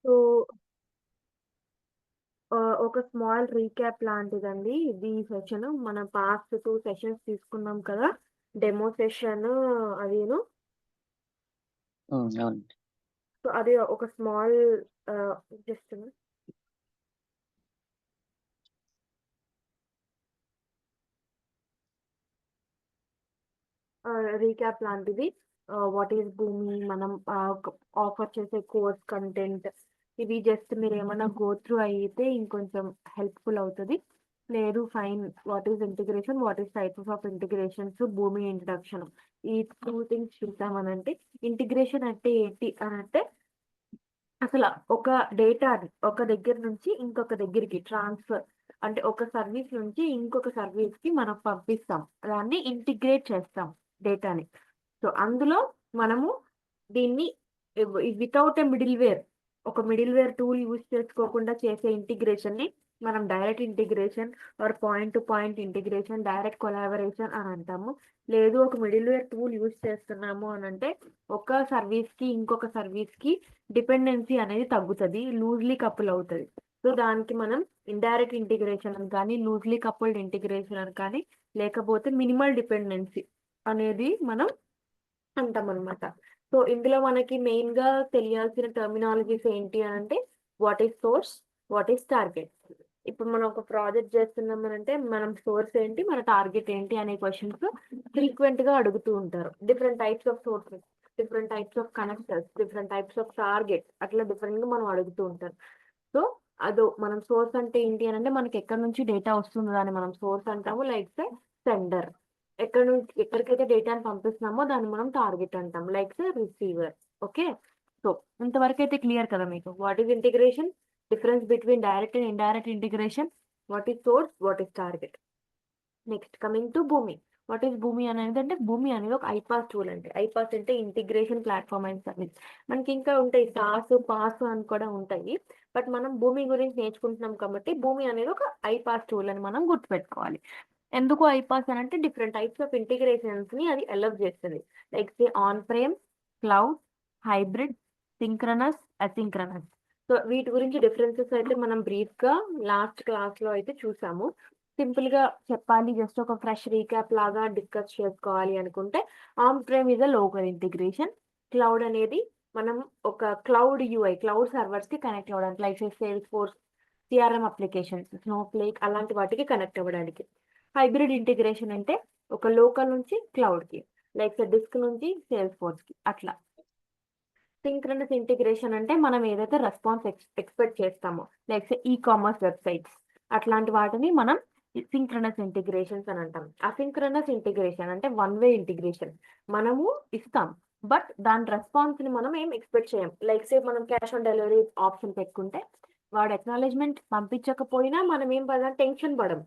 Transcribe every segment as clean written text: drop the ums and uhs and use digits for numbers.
So ఒక small recap లాంటిదండి ఇది session. మనం పాస్ట్ 2 సెషన్స్ తీసుకున్నాం కదా! డెమో సెషన్ అదీను. అవునండి. సో అది ఒక స్మాల్ జస్ట్ రీక్యాప్ లాంటిది. వాట్ ఈస్ భూమి, మనం ఆఫర్ చేసే కోర్స్ కంటెంట్, ఇవి జస్ట్ మీరేమన్నా గో త్రూ అయితే ఇంకొంచెం హెల్ప్‌ఫుల్ అవుతది. లేదు fine, what is integration, what is types of integrations, Boomi introduction, ఈ 2 థింగ్స్ చూసామనంటే, ఇంటిగ్రేషన్ అంటే ఏంటి అనంటే, అసల ఒక డేటాని ఒక దగ్గర నుంచి ఇంకొక దగ్గరికి ట్రాన్స్‌ఫర్ అంటే ఒక సర్వీస్ నుంచి ఇంకొక సర్వీస్‌కి మనం పంపిస్తాం. దాన్ని ఇంటిగ్రేట్ చేస్తాం డేటాని. సో, అందులో మనము దీన్ని వితౌట్ ఎ మిడిల్‌వేర్, ఒక మిడిల్‌వేర్ టూల్ యూజ్ చేసుకోకుండా చేసే ఇంటిగ్రేషన్‌ని మనం direct integration or point to point integration, direct collaboration అని అంటాము. లేదు ఒక మిడిల్‌వేర్ టూల్ యూజ్ చేస్తున్నాము అనంటే, ఒక సర్వీస్‌కి ఇంకొక సర్వీస్‌కి డిపెండెన్సీ అనేది తగ్గుతది. లూజ్‌లీ కపుల్ అవుతది. సో, దానికి మనం ఇండైరెక్ట్ ఇంటిగ్రేషన్ అని కానీ, లూజ్‌లీ కపుల్డ్ ఇంటిగ్రేషన్ అని కానీ, లేకపోతే మినిమల్ డిపెండెన్సీ అనేది మనం అంటామనమాట. సో, ఇందులో మనకి మెయిన్‌గా తెలియాల్సిన టర్మినాలజీస్ ఏంటి అనంటే, what is source, what is target. ఇప్పుడు మనం ఒక ప్రాజెక్ట్ చేస్తున్నామనంటే, మనం సోర్స్ ఏంటి, మన టార్గెట్ ఏంటి అనే క్వెషన్స్ ఫ్రీక్వెంట్‌గా అడుగుతూ ఉంటారు. Different types of sources, different types of connectors, different types of target, అట్లా డిఫరెంట్‌గా మనం అడుగుతూ ఉంటారు. సో, మనం సోర్స్ అంటే ఏంటి అనంటే, మనకెక్కడి నుంచి డేటా వస్తుందో దాన్ని మనం సోర్స్ అంటాము. Like say sender. ఎక్కడికైతే డేటాని పంపిస్తున్నామో దాన్ని మనం టార్గెట్ అంటాం. Like say receiver. Okay. So, ఇంతవరకైతే క్లియర్ కదా మీకు? What is integration? Difference between direct and indirect integration. What is source? What is target? Next coming to Boomi. What is Boomi అనేది అంటే, భూమి అనేది ఒక ఐపాస్ టూల్ అండి. ఐపాస్ అంటే ఇంటిగ్రేషన్ ప్లాట్‌ఫార్మ్ అండ్ సర్వీస్. మనకి ఇంకా ఉంటాయి సాస్, పాస్ అని కూడా ఉంటాయి. బట్ మనం భూమి గురించి నేర్చుకుంటున్నాం కాబట్టి, భూమి అనేది ఒక ఐపాస్ టూల్ అని మనం గుర్తుపెట్టుకోవాలి. ఎందుకు ఐపాస్ అనంటే, డిఫరెంట్ టైప్స్ ఆఫ్ ఇంటిగ్రేషన్స్‌ని అది అలౌ చేస్తది. Like say on prem, cloud, hybrid, synchronous, asynchronous. So, వీటి గురించి డిఫరెన్సెస్ అయితే మనం బ్రీఫ్‌గా లాస్ట్ క్లాస్‌లో అయితే చూసాము. సింపుల్‌గా చెప్పాలి, జస్ట్ ఒక ఫ్రెష్ రీక్యాప్ లాగా డిస్కస్ చేసుకోవాలి అనుకుంటే, on prem is a local integration. Cloud అనేది మనం ఒక క్లౌడ్ యూఐ, క్లౌడ్ సర్వర్స్‌కి కనెక్ట్ అవ్వడానికి, like Salesforce, CRM applications, Snowflake అలాంటి వాటికి కనెక్ట్ అవ్వడానికి. హైబ్రిడ్ ఇంటిగ్రేషన్ అంటే ఒక లోకల్ నుంచి క్లౌడ్‌కి, లైక్ డిస్క్ నుంచి సేల్స్ ఫోర్స్‌కి అట్లా. సింక్రనస్ ఇంటిగ్రేషన్ అంటే మనం ఏదైతే రెస్పాన్స్ ఎక్స్‌పెక్ట్ చేస్తామో, లైక్ ఈ కామర్స్ వెబ్‌సైట్స్ అట్లాంటి వాటిని మనం సింక్రనస్ ఇంటిగ్రేషన్స్ అని అంటాం. అసింక్రనస్ ఇంటిగ్రేషన్ అంటే వన్ వే ఇంటిగ్రేషన్. మనము ఇస్తాం. బట్ దాని రెస్పాన్స్‌ని మనం ఏం ఎక్స్‌పెక్ట్ చేయం. లైక్ మనం క్యాష్ ఆన్ డెలివరీ ఆప్షన్ పెట్టుకుంటే, వాడు అక్నాలెడ్జ్‌మెంట్ పంపించకపోయినా మనం ఏం టెన్షన్ పడం.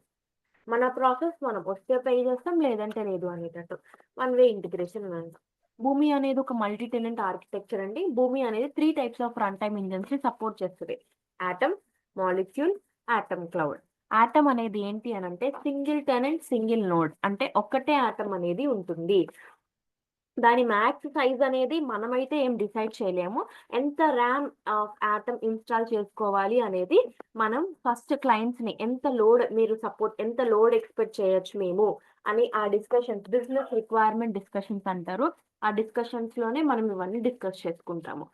మన ప్రాసెస్ మనం వస్తే పే చేస్తాం, లేదంటే లేదు అనేటట్టు. వన్ వే ఇంటిగ్రేషన్ అని అంటాం. భూమి అనేది ఒక మల్టీ టెనెంట్ ఆర్కిటెక్చర్ అండి. భూమి అనేది 3 టైప్స్ ఆఫ్ రన్ టైమ్ ఇంజిన్స్‌ని సపోర్ట్ చేస్తది. Atom, molecule, atom cloud. Atom అనేది ఏంటి అనంటే, సింగిల్ టెనెంట్, సింగిల్ నోడ్. అంటే ఒక్కటే ఆటమ్ అనేది ఉంటుంది. దాని మ్యాక్స్ సైజ్ అనేది మనమైతే ఏం డిసైడ్ చేయలేము. ఎంత ర్యామ్ ఆఫ్ ఆటమ్ ఇన్‌స్టాల్ చేసుకోవాలి అనేది మనం ఫస్ట్ క్లయింట్స్‌ని ఎంత లోడ్ ఎక్స్‌పెక్ట్ చేయొచ్చు మేము అని ఆ డిస్కషన్స్, బిజినెస్ రిక్వైర్మెంట్ డిస్కషన్స్ అంటారు. ఆ డిస్కషన్స్‌లోనే మనం ఇవన్నీ డిస్కస్ చేసుకుంటాము.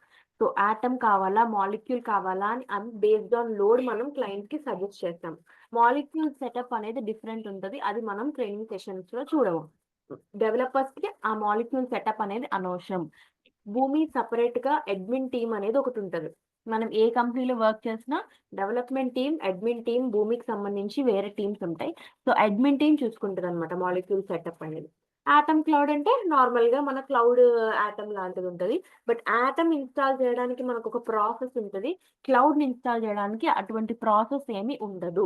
సో, ఆటమ్ కావాలా, మాలిక్యూల్ కావాలా అని బేస్డ్ ఆన్ లోడ్ మనం క్లయింట్‌కి సజెస్ట్ చేస్తాం. మాలిక్యూల్ సెటప్ అనేది డిఫరెంట్ ఉంటది. అది మనం ట్రైనింగ్ సెషన్స్‌లో చూడము. డెవలపర్స్‌కి ఆ మాలిక్యూల్ సెటప్ అనేది అనవసరం. భూమి సెపరేట్‌గా అడ్మిన్ టీమ్ అనేది ఒకటుంటది. మనం ఏ కంపెనీలో వర్క్ చేసినా డెవలప్‌మెంట్ టీమ్, అడ్మిన్ టీమ్, భూమికి సంబంధించి వేరే టీమ్స్ ఉంటాయి. సో, అడ్మిన్ టీమ్ చూసుకుంటదనమాట మాలిక్యూల్ సెటప్ అనేది. ఆటమ్ క్లౌడ్ అంటే నార్మల్‌గా మన క్లౌడ్ ఆటమ్ లాంటిదుంటది. బట్ ఆటమ్ ఇన్‌స్టాల్ చేయడానికి మనకొక ప్రాసెస్ ఉంటది. క్లౌడ్‌ని ఇన్‌స్టాల్ చేయడానికి అటువంటి ప్రాసెస్ ఏమి ఉండదు.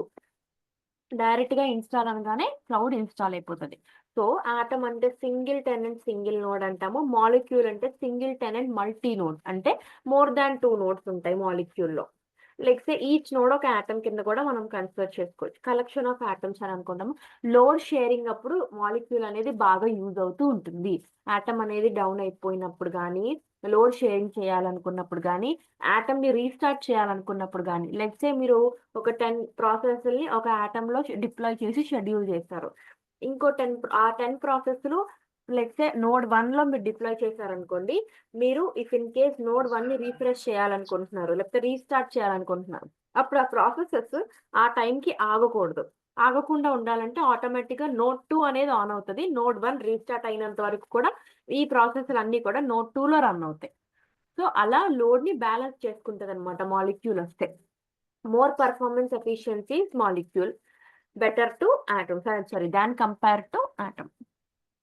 డైరెక్ట్‌గా ఇన్‌స్టాల్ అనగానే క్లౌడ్ ఇన్‌స్టాల్ అయిపోతది. సో, ఆటమ్ అంటే సింగిల్ టెనెంట్, సింగిల్ నోడ్ అంటాము. మాలిక్యూల్ అంటే సింగిల్ టెనెంట్, మల్టీ నోడ్. అంటే మోర్ థాన్ 2 నోడ్స్ ఉంటాయి మాలిక్యూల్‌లో. లెట్స్ ఈచ్ నోడ్ ఒక ఆటమ్ కింద కూడా మనం కన్సిడర్ చేసుకోవచ్చు. కలెక్షన్ ఆఫ్ ఆటమ్స్ అని అనుకుంటాము. లోడ్ షేరింగ్ అప్పుడు మాలిక్యూల్ అనేది బాగా యూజ్ అవుతూ ఉంటుంది. ఆటమ్ అనేది డౌన్ అయిపోయినప్పుడు కానీ, లోడ్ షేరింగ్ చేయాలనుకున్నప్పుడు కానీ, ఆటమ్ ని రీస్టార్ట్ చేయాలనుకున్నప్పుడు కానీ, లెట్స్ మీరు ఒక 10 ప్రాసెస్‌ని ఒక ఆటమ్‌లో డిప్లాయ్ చేసి షెడ్యూల్ చేస్తారు. ఇంకో 10 ప్రాసెస్‌లు లెట్స్ నోడ్ 1లో మీరు డిప్లాయ్ చేశారనుకోండి. మీరు ఇఫ్ ఇన్ కేస్ నోడ్ 1ని రిఫ్రెష్ చేయాలనుకుంటున్నారు, లేకపోతే రీస్టార్ట్ చేయాలనుకుంటున్నారు. అప్పుడు ఆ ప్రాసెసెస్ ఆ టైంకి ఆగకూడదు. ఆగకుండా ఉండాలంటే ఆటోమేటిక్‌గా నోడ్ 2 అనేది ఆన్ అవుతది. నోడ్ 1 రీస్టార్ట్ అయినంత వరకు కూడా ఈ ప్రాసెస్‌లన్నీ కూడా నోడ్ 2లో రన్ అవుతాయి. సో, అలా లోడ్‌ని బ్యాలెన్స్ చేసుకుంటదనమాట మాలిక్యూల్ వస్తే. More performance efficiencies molecule better to atom. Sorry than compare to atom.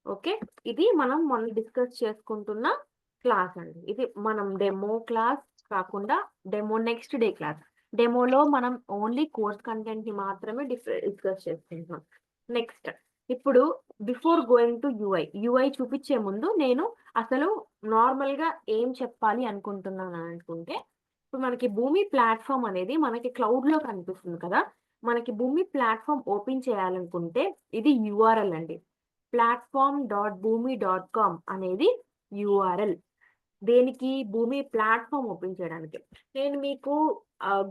Okay. ఇది మనం మొన్న డిస్కస్ చేసుకుంటున్న క్లాస్ అండి. ఇది మనం డెమో క్లాస్ కాకుండా నెక్స్ట్ డే క్లాస్. డెమోలో మనం ఓన్లీ కోర్స్ కంటెంట్‌ని మాత్రమే డిస్కస్ చేసుకుంటున్నాం. నెక్స్ట్ ఇప్పుడు బిఫోర్ గోయింగ్ టు యూఐ చూపించే ముందు నేను అసలు నార్మల్‌గా ఏం చెప్పాలి అనుకుంటున్నాను అనుకుంటే, ఇప్పుడు మనకి భూమి ప్లాట్‌ఫార్మ్ అనేది మనకి క్లౌడ్‌లో కనిపిస్తుంది కదా! మనకి భూమి ప్లాట్‌ఫార్మ్ ఓపెన్ చేయాలనుకుంటే ఇది యూఆర్ఎల్ అండి. platform.boomi.com అనేది యూఆర్ఎల్. దేనికి? భూమి ప్లాట్‌ఫార్మ్ ఓపెన్ చేయడానికి. నేను మీకు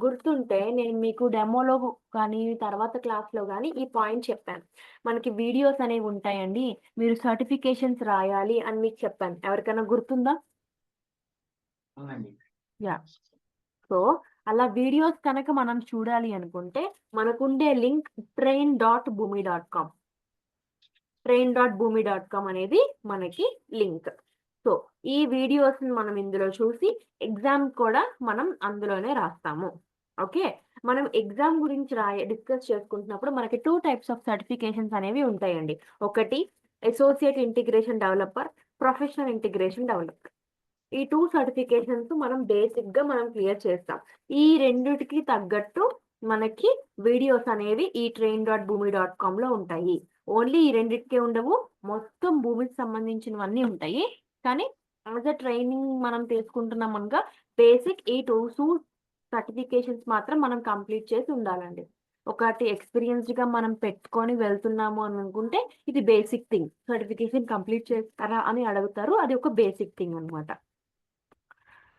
గుర్తుంటే నేను మీకు డెమోలో కానీ, తర్వాత క్లాస్‌లో గాని ఈ పాయింట్ చెప్పాను. మనకి వీడియోస్ అనేవి ఉంటాయండి. మీరు సర్టిఫికేషన్స్ రాయాలి అని మీకు చెప్పాను. ఎవరికైనా గుర్తుందా? అవునండి. యాహ్! సో, అలా వీడియోస్ కనుక మనం చూడాలి అనుకుంటే మనకుండే లింక్ train.boomi.com. train.boomi.com అనేది మనకి లింక్. సో, ఈ వీడియోస్‌ని మనం ఇందులో చూసి ఎగ్జామ్ కూడా మనం అందులోనే రాస్తాము. ఓకే. మనం ఎగ్జామ్ గురించి డిస్కస్ చేసుకుంటున్నప్పుడు మనకి 2 టైప్స్ ఆఫ్ సర్టిఫికేషన్స్ అనేవి ఉంటాయండి. ఒకటి associate integration developer, professional integration developer. ఈ 2 సర్టిఫికేషన్స్ మనం బేసిక్‌గా మనం క్లియర్ చేస్తాం. ఈ రెండిటికి తగ్గట్టు మనకి వీడియోస్ అనేవి ఈ train.boomi.comలో ఉంటాయి. ఓన్లీ ఈ రెండిటికే ఉండవు. మొత్తం భూమికి సంబంధించినవన్నీ ఉంటాయి. కానీ యాస్ ఎ ట్రైనింగ్ మనం తీసుకుంటున్నాం అనగా బేసిక్ ఈ 2 సర్టిఫికేషన్స్ మాత్రం మనం కంప్లీట్ చేసి ఉండాలండి. ఒకటి ఎక్స్‌పీరియన్స్డ్‌గా మనం పెట్టుకొని వెళ్తున్నాము అని అనుకుంటే ఇది బేసిక్ థింగ్. సర్టిఫికేషన్ కంప్లీట్ చేస్తారా అని అడుగుతారు. అది ఒక బేసిక్ థింగ్ అనమాట.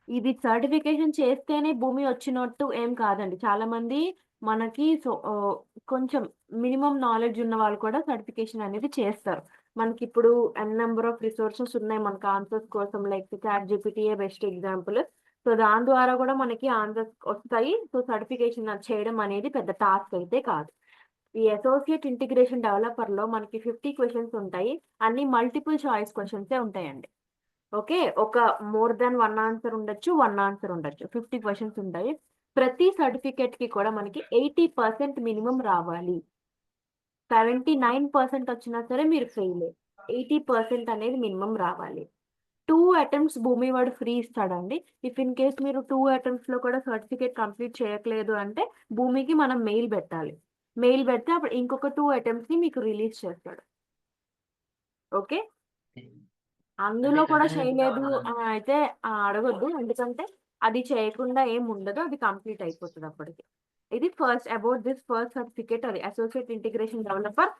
ఇది సర్టిఫికేషన్ చేస్తేనే భూమి వచ్చినట్టు ఏం కాదండి. చాలామంది మనకి కొంచెం మినిమమ్ నాలెడ్జ్ ఉన్న వాళ్ళు కూడా సర్టిఫికేషన్ అనేది చేస్తారు. మనకిప్పుడు నంబర్ ఆఫ్ రిసోర్సెస్ ఉన్నాయి మనకు ఆన్సర్స్ కోసం లైక్ చాట్‌జీపీటీయే బెస్ట్ ఎగ్జాంపుల్. సో, దాని ద్వారా కూడా మనకి ఆన్సర్స్ వస్తాయి. సో, సర్టిఫికేషన్ చేయడం అనేది పెద్ద టాస్క్ అయితే కాదు. ఈ అసోసియేట్ ఇంటిగ్రేషన్ డెవలపర్‌లో మనకి 50 క్వెషన్స్ ఉంటాయి. అన్ని మల్టిపుల్ చాయిస్ క్వెషన్సే ఉంటాయండి. ఓకే. ఒక మోర్ థాన్ 1 ఆన్సర్ ఉండొచ్చు. 1 ఆన్సర్ ఉండొచ్చు. 50 క్వెషన్స్ ఉంటాయి. ప్రతి సర్టిఫికేట్‌కి కూడా మనకి 80% మినిమమ్ రావాలి. 79% వచ్చినా సరే మీరు ఫెయిలే. 80% అనేది మినిమమ్ రావాలి. 2 అటెంప్ట్స్ భూమి వాడు ఫ్రీ ఇస్తాడండి. ఇఫ్ ఇన్ కేస్ మీరు 2 అటెంప్ట్స్‌లో కూడా సర్టిఫికేట్ కంప్లీట్ చేయట్లేదు అంటే భూమికి మనం మెయిల్ పెట్టాలి. మెయిల్ పెడితే అప్పుడు ఇంకొక 2 అటెంప్ట్స్‌ని మీకు రిలీజ్ చేస్తాడు. ఓకే. అంటే అందులో కూడా కంటిన్యూటీ చేయలేదు కావాలా? అయితే అడగొద్దు. ఎందుకంటే అది చేయకుండా ఏముండదు. అది కంప్లీట్ అయిపోతది అప్పటికి. ఇది ఫస్ట్ సర్టిఫికేట్ అది associate integration developer.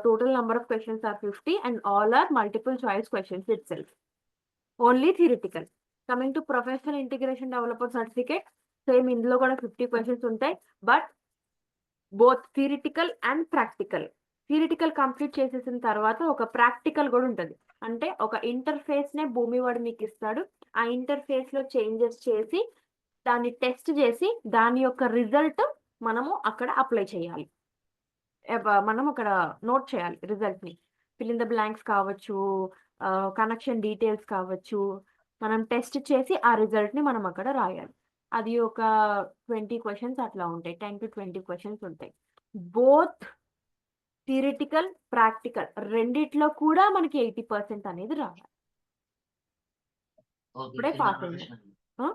Total number of questions are 50 and all are multiple choice questions itself. Only theoretical. Coming to professional integration developer certificate same ఇందులో కూడా 50 క్వెషన్స్ ఉంటాయి. But both theoretical and practical. Theoretical complete చేసేసిన తర్వాత ఒక practical గూడా ఉంటది. అంటే ఒక ఇంటర్‌ఫేస్‌నే భూమివాడు మీకిస్తాడు. ఆ ఇంటర్‌ఫేస్‌లో చేంజెస్ చేసి, దాన్ని టెస్ట్ చేసి, దాని యొక్క రిజల్ట్ మనము అక్కడ అప్లై చేయాలి. మనం అక్కడ నోట్ చేయాలి రిజల్ట్‌ని. ఫిల్ ఇన్ ద బ్లాంక్స్ కావచ్చు, కనెక్షన్ డీటెయిల్స్ కావచ్చు. మనం టెస్ట్ చేసి ఆ రిజల్ట్‌ని మనం అక్కడ రాయాలి. అది ఒక 20 క్వెషన్స్ అట్లా ఉంటాయి. 10-20 క్వెషన్స్ ఉంటాయి. బోత్ థియరిటికల్, ప్రాక్టికల్ రెండిట్లో కూడా మనకి 80% అనేది రావాలి. ఓకే. అప్పుడే కింద పాస్ అయినట్టు. ప్రొఫెషనల్. ఆ!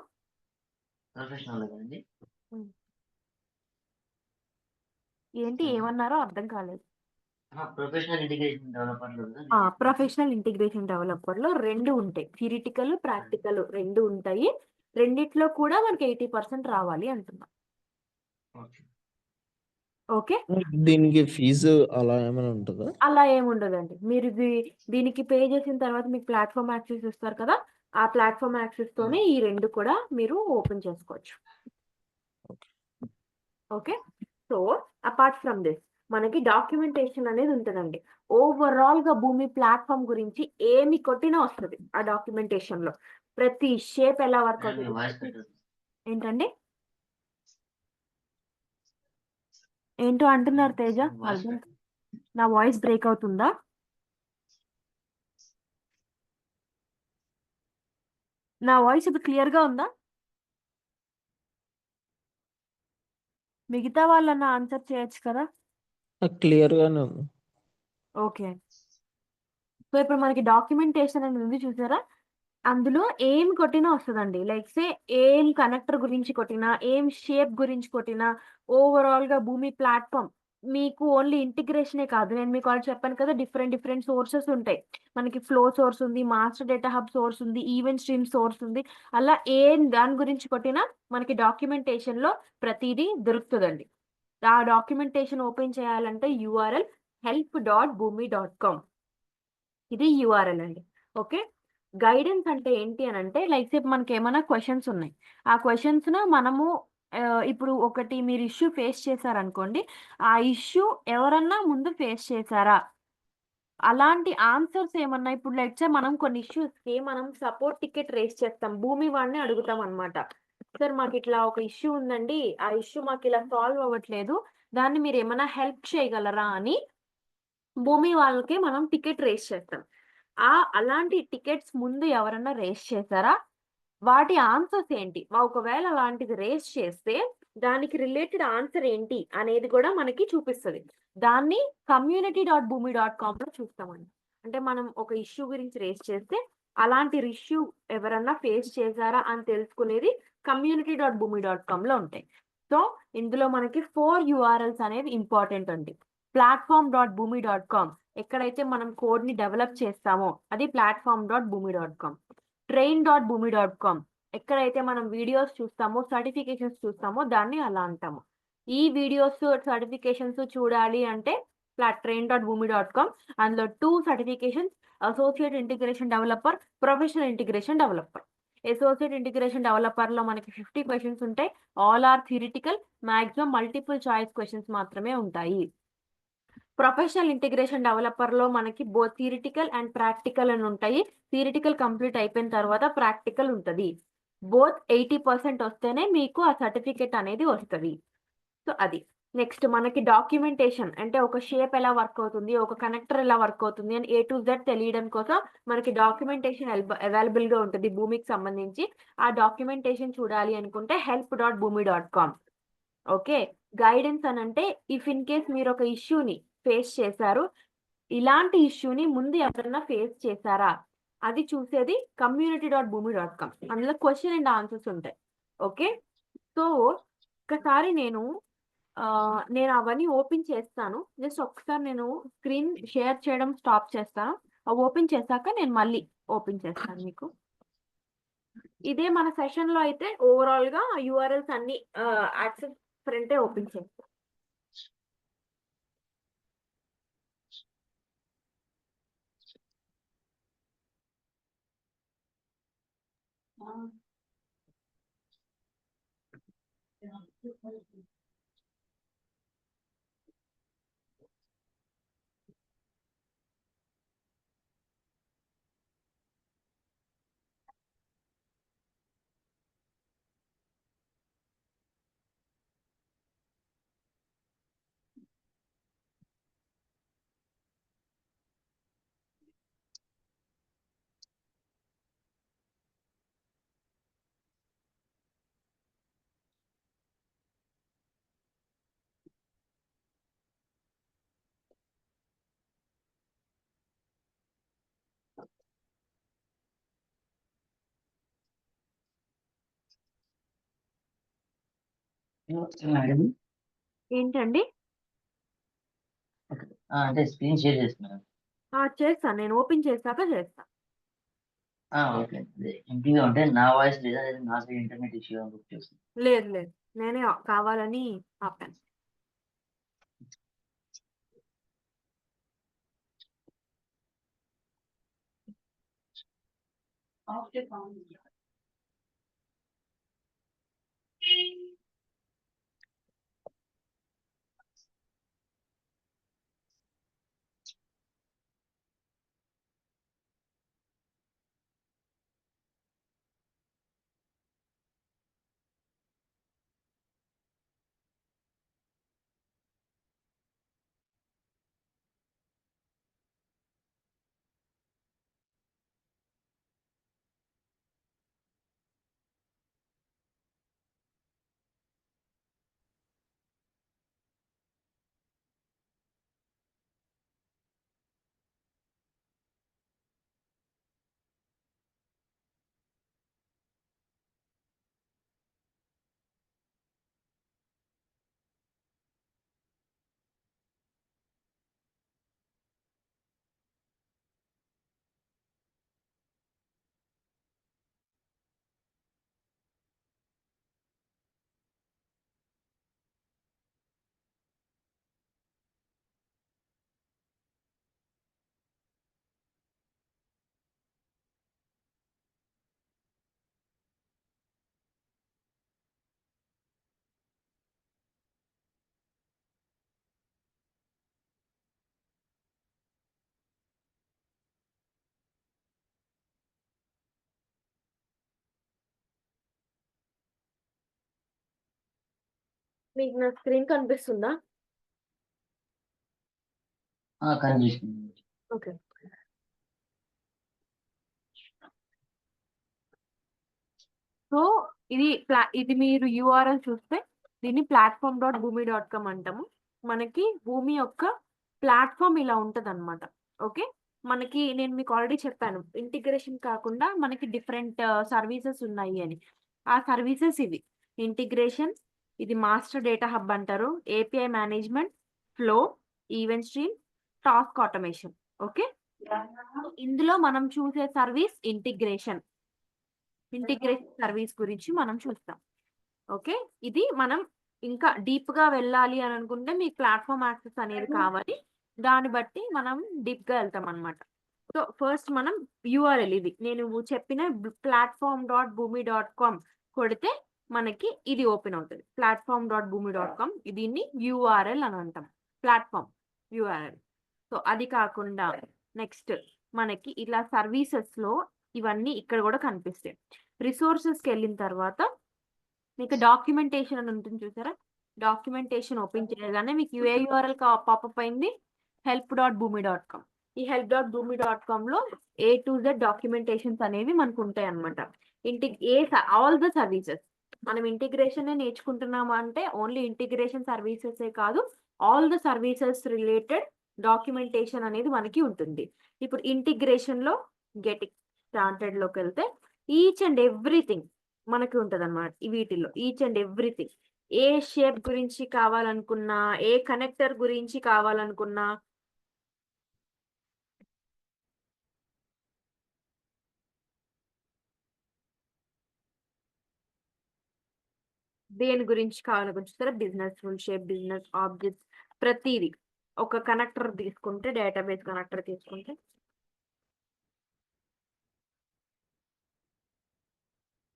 ప్రొఫెషనల్ కదండీ! హ్మ్. ఏంటి హలో. ఏమన్నారో అర్థం కాలేదు. ప్రొఫెషనల్ ఇంటిగ్రేషన్ డెవలపర్‌లో ప్రొఫెషనల్ ఇంటిగ్రేషన్ డెవలపర్‌లో 2 ఉంటాయి. థియరిటికల్, ప్రాక్టికల్ 2 ఉంటాయి. రెండిట్లో కూడా మనకి 80% రావాలి అంటున్నా. ఓకే. ఓకే. దీనికి ఫీజు అలా ఏమైనా ఉంటుందా? అలా ఏముండదండి. మీరు దీనికి పే చేసిన తర్వాత మీకు ప్లాట్‌ఫార్మ్ యాక్సెస్ ఇస్తారు కదా! ఆ ప్లాట్‌ఫార్మ్ యాక్సెస్‌తోనే ఈ 2 కూడా మీరు ఓపెన్ చేసుకోవచ్చు. Okay. Okay. So, apart from this మనకి డాక్యుమెంటేషన్ అనేది ఉంటదండి. ఓవరాల్‌గా భూమి ప్లాట్‌ఫార్మ్ గురించి ఏమి కొట్టినా వస్తది ఆ డాక్యుమెంటేషన్‌లో. ప్రతి షేప్ ఎలా వర్క్ మేడం మీ అవుతది. వాయిస్ కట్ అవుతుంది. ఏంటండి? ఏంటో అంటున్నారు తేజ? మీ వాయిస్ అర్థం కట్. నా వాయిస్ బ్రేక్ అవుతుందా? నా వాయిస్ ఇప్పుడు క్లియర్‌గా ఉందా? మిగతా వాళ్ళన్నా ఆన్సర్ చేయొచ్చు కదా! క్లియర్‌గానే ఉంది. ఓకే. సో, ఇప్పుడు మనకి డాక్యుమెంటేషన్ అనేది ఉంది చూసారా? అందులో ఏం కొట్టినా వస్తదండి. లైక్ సే ఏం కనెక్టర్ గురించి కొట్టినా, ఏం షేప్ గురించి కొట్టినా, ఓవరాల్‌గా భూమి ప్లాట్‌ఫార్మ్ మీకు ఓన్లీ ఇంటిగ్రేషనే కాదు. నేను మీకు ఆల్రెడీ చెప్పాను కదా! డిఫరెంట్ సోర్సెస్ ఉంటాయి. మనకి ఫ్లో సోర్స్ ఉంది, మాస్టర్ డేటా హబ్ సోర్స్ ఉంది, ఈవెంట్ స్ట్రీమ్ సోర్స్ ఉంది. అలా దాని గురించి కొట్టినా మనకి డాక్యుమెంటేషన్‌లో ప్రతీదీ దొరుకుతదండి. ఆ డాక్యుమెంటేషన్ ఓపెన్ చేయాలంటే యూఆర్ఎల్ help.boomi.com ఇది యూఆర్ఎల్ అండి. ఓకే. గైడెన్స్ అంటే ఏంటి అనంటే లైక్ సేపు మనకేమన్నా క్వెషన్స్ ఉన్నాయి. ఆ క్వెషన్స్‌ను మనము ఇప్పుడు ఒకటి మీరు ఇష్యూ ఫేస్ చేశారనుకోండి. ఆ ఇష్యూ ఎవరన్నా ముందు ఫేస్ చేశారా? అలాంటి ఆన్సర్స్ ఏమన్నా ఇప్పుడు లెట్స్ సే మనం కొన్ని ఇష్యూస్‌కి మనం సపోర్ట్ టికెట్ రైజ్ చేస్తాం. భూమి వాడిని అడుగుతామనమాట. సార్ మాకిట్లా ఒక ఇష్యూ ఉందండి. ఆ ఇష్యూ మాకిలా సాల్వ్ అవ్వట్లేదు. దాన్ని మీరేమన్నా హెల్ప్ చేయగలరా అని భూమి వాళ్ళకి మనం టికెట్ రైజ్ చేస్తాం. అలాంటి టికెట్స్ ముందు ఎవరన్నా రైజ్ చేసారా? వాటి ఆన్సర్స్ ఏంటి? ఒకవేళ అలాంటిది రైజ్ చేస్తే దానికి రిలేటెడ్ ఆన్సర్ ఏంటి అనేది గూడా మనకి చూపిస్తది. దాన్ని community.boomi.comలో చూస్తామండి. అంటే మనం ఒక ఇష్యూ గురించి రైజ్ చేస్తే అలాంటి ఇష్యూ ఎవరన్నా ఫేస్ చేసారా అని తెలుసుకునేది community.boomi.comలో ఉంటాయి. సో, ఇందులో మనకి 4 యూఆర్ఎల్స్ అనేవి ఇంపార్టెంట్ అండి. platform.boomi.com ఎక్కడైతే మనం కోడ్‌ని డెవలప్ చేస్తామో అది platform.boomi.com. train.boomi.com ఎక్కడైతే మనం వీడియోస్ చూస్తామో, సర్టిఫికేషన్స్ చూస్తామో దాన్ని అలా అంటాము. ఈ వీడియోస్, సర్టిఫికేషన్స్ చూడాలి అంటే train.boomi.com అందులో 2 certifications associate integration developer, professional integration developer. Associate integration డెవలపర్‌లో మనకి 50 క్వెషన్స్ ఉంటాయి. All are theoretical. Maximum multiple choice questions మాత్రమే ఉంటాయి. ప్రొఫెషనల్ ఇంటిగ్రేషన్ డెవలపర్‌లో మనకి బోత్ థియరిటికల్ అండ్ ప్రాక్టికల్ అని ఉంటాయి. థియరిటికల్ కంప్లీట్ అయిపోయిన తర్వాత ప్రాక్టికల్ ఉంటది. బోత్ 80% వస్తేనే మీకు ఆ సర్టిఫికేట్ అనేది వస్తది. సో, అది. నెక్స్ట్ మనకి డాక్యుమెంటేషన్ అంటే ఒక షేప్ ఎలా వర్క్ అవుతుంది, ఒక కనెక్టర్ ఎలా వర్క్ అవుతుంది అని ఏ టు జెడ్ తెలియడం కోసం మనకి డాక్యుమెంటేషన్ అవైలబుల్‌గా ఉంటది భూమికి సంబంధించి. ఆ డాక్యుమెంటేషన్ చూడాలి అనుకుంటే help.boomi.com. ఓకే. గైడెన్స్ అనంటే ఇఫ్ ఇన్ కేస్ మీరొక ఇష్యూని ఫేస్ చేశారు. ఇలాంటి ఇష్యూని ముందు ఎవరన్నా ఫేస్ చేశారా? అది చూసేది community.boomi.com. అందులో క్వెషన్ అండ్ ఆన్సర్స్ ఉంటాయి. ఓకే. సో, ఒక్కసారి నేను అవన్నీ ఓపెన్ చేస్తాను. జస్ట్ ఒక్కసారి నేను స్క్రీన్ షేర్ చేయడం స్టాప్ చేస్తాను. అవి ఓపెన్ చేశాక నేను మళ్ళీ ఓపెన్ చేస్తాను మీకు. ఇదే మన సెషన్‌లో అయితే ఓవరాల్‌గా యూఆర్ఎల్స్ అన్నీ యాక్సెస్ ఫ్రంటే ఓపెన్ చేస్తా. మేడం ఏంటండి? అంటే స్క్రీన్ షేర్ చేస్తున్నారు. చేస్తాను. నేను ఓపెన్ చేశాక చేస్తా. ఓకే. ఎంపీగా ఉంటే నా వాయిస్ లేదా నా సైడ్ ఇంటర్నెట్ ఇష్యూ అని బుక్ చేస్తాను. లేదు లేదు, నేనే కావాలని ఆపాను. మీకు నా స్క్రీన్ కనిపిస్తుందా? కనిపిస్తుంది. ఓకే. సో ఇది మీరు యూఆర్ఎల్ చూస్తే దీన్ని platform.boomi.com అంటాము. మనకి భూమి యొక్క ప్లాట్ఫామ్ ఇలా ఉంటది అనమాట. ఓకే, మనకి నేను మీకు ఆల్రెడీ చెప్పాను ఇంటిగ్రేషన్ కాకుండా మనకి డిఫరెంట్ సర్వీసెస్ ఉన్నాయి అని. ఆ సర్వీసెస్ ఇవి: ఇంటిగ్రేషన్, ఇది మాస్టర్ డేటా హబ్ అంటారు, API management, flow, event stream, task automation. Okay, ఇందులో మనం చూసే సర్వీస్ ఇంటిగ్రేషన్ సర్వీస్ గురించి మనం చూస్తాం. ఓకే, ఇది మనం ఇంకా డీప్ గా వెళ్ళాలి అని అనుకుంటే మీకు ప్లాట్ఫామ్ యాక్సెస్ అనేది కావాలి. దాన్ని బట్టి మనం డీప్ గా వెళ్తాం అనమాట. సో ఫస్ట్ మనం యూఆర్ఎల్, ఇది నేను చెప్పిన platform.boomi.com కొడితే మనకి ఇది ఓపెన్ అవుతుంది. platform.boomi.com, దీన్ని యూఆర్ఎల్ అని అంటాం, ప్లాట్ఫామ్ యూఆర్ఎల్. సో అది కాకుండా నెక్స్ట్ మనకి ఇలా సర్వీసెస్ లో ఇవన్నీ ఇక్కడ కూడా కనిపిస్తాయి. రిసోర్సెస్కి వెళ్ళిన తర్వాత మీకు డాక్యుమెంటేషన్ అని ఉంటుంది చూసారా? డాక్యుమెంటేషన్ ఓపెన్ చేయగానే మీకు యూఆర్ఎల్ పాపప్ అయింది, help.boomi.com. ఈ help.boomi.com లో A to Z డాక్యుమెంటేషన్స్ అనేవి మనకు ఉంటాయి అనమాట. ఆల్ ద సర్వీసెస్, మనం ఇంటిగ్రేషన్ నేర్చుకుంటున్నాము అంటే ఓన్లీ ఇంటిగ్రేషన్ సర్వీసెస్ కాదు, all the services related documentation అనేది మనకి ఉంటుంది. ఇప్పుడు ఇంటిగ్రేషన్ లో గెటింగ్ స్టార్టెడ్ లోకి వెళ్తే ఈచ్ అండ్ ఎవ్రీథింగ్ మనకి ఉంటది అనమాట. వీటిల్లో ఈచ్ అండ్ ఎవ్రీథింగ్, ఏ షేప్ గురించి కావాలనుకున్నా, ఏ కనెక్టర్ గురించి కావాలనుకున్నా, దేని గురించి కావాలనుకుంటారా, business rule shape, business objects, ప్రతిదీ. ఒక కనెక్టర్ తీసుకుంటే, డేటాబేస్ కనెక్టర్ తీసుకుంటే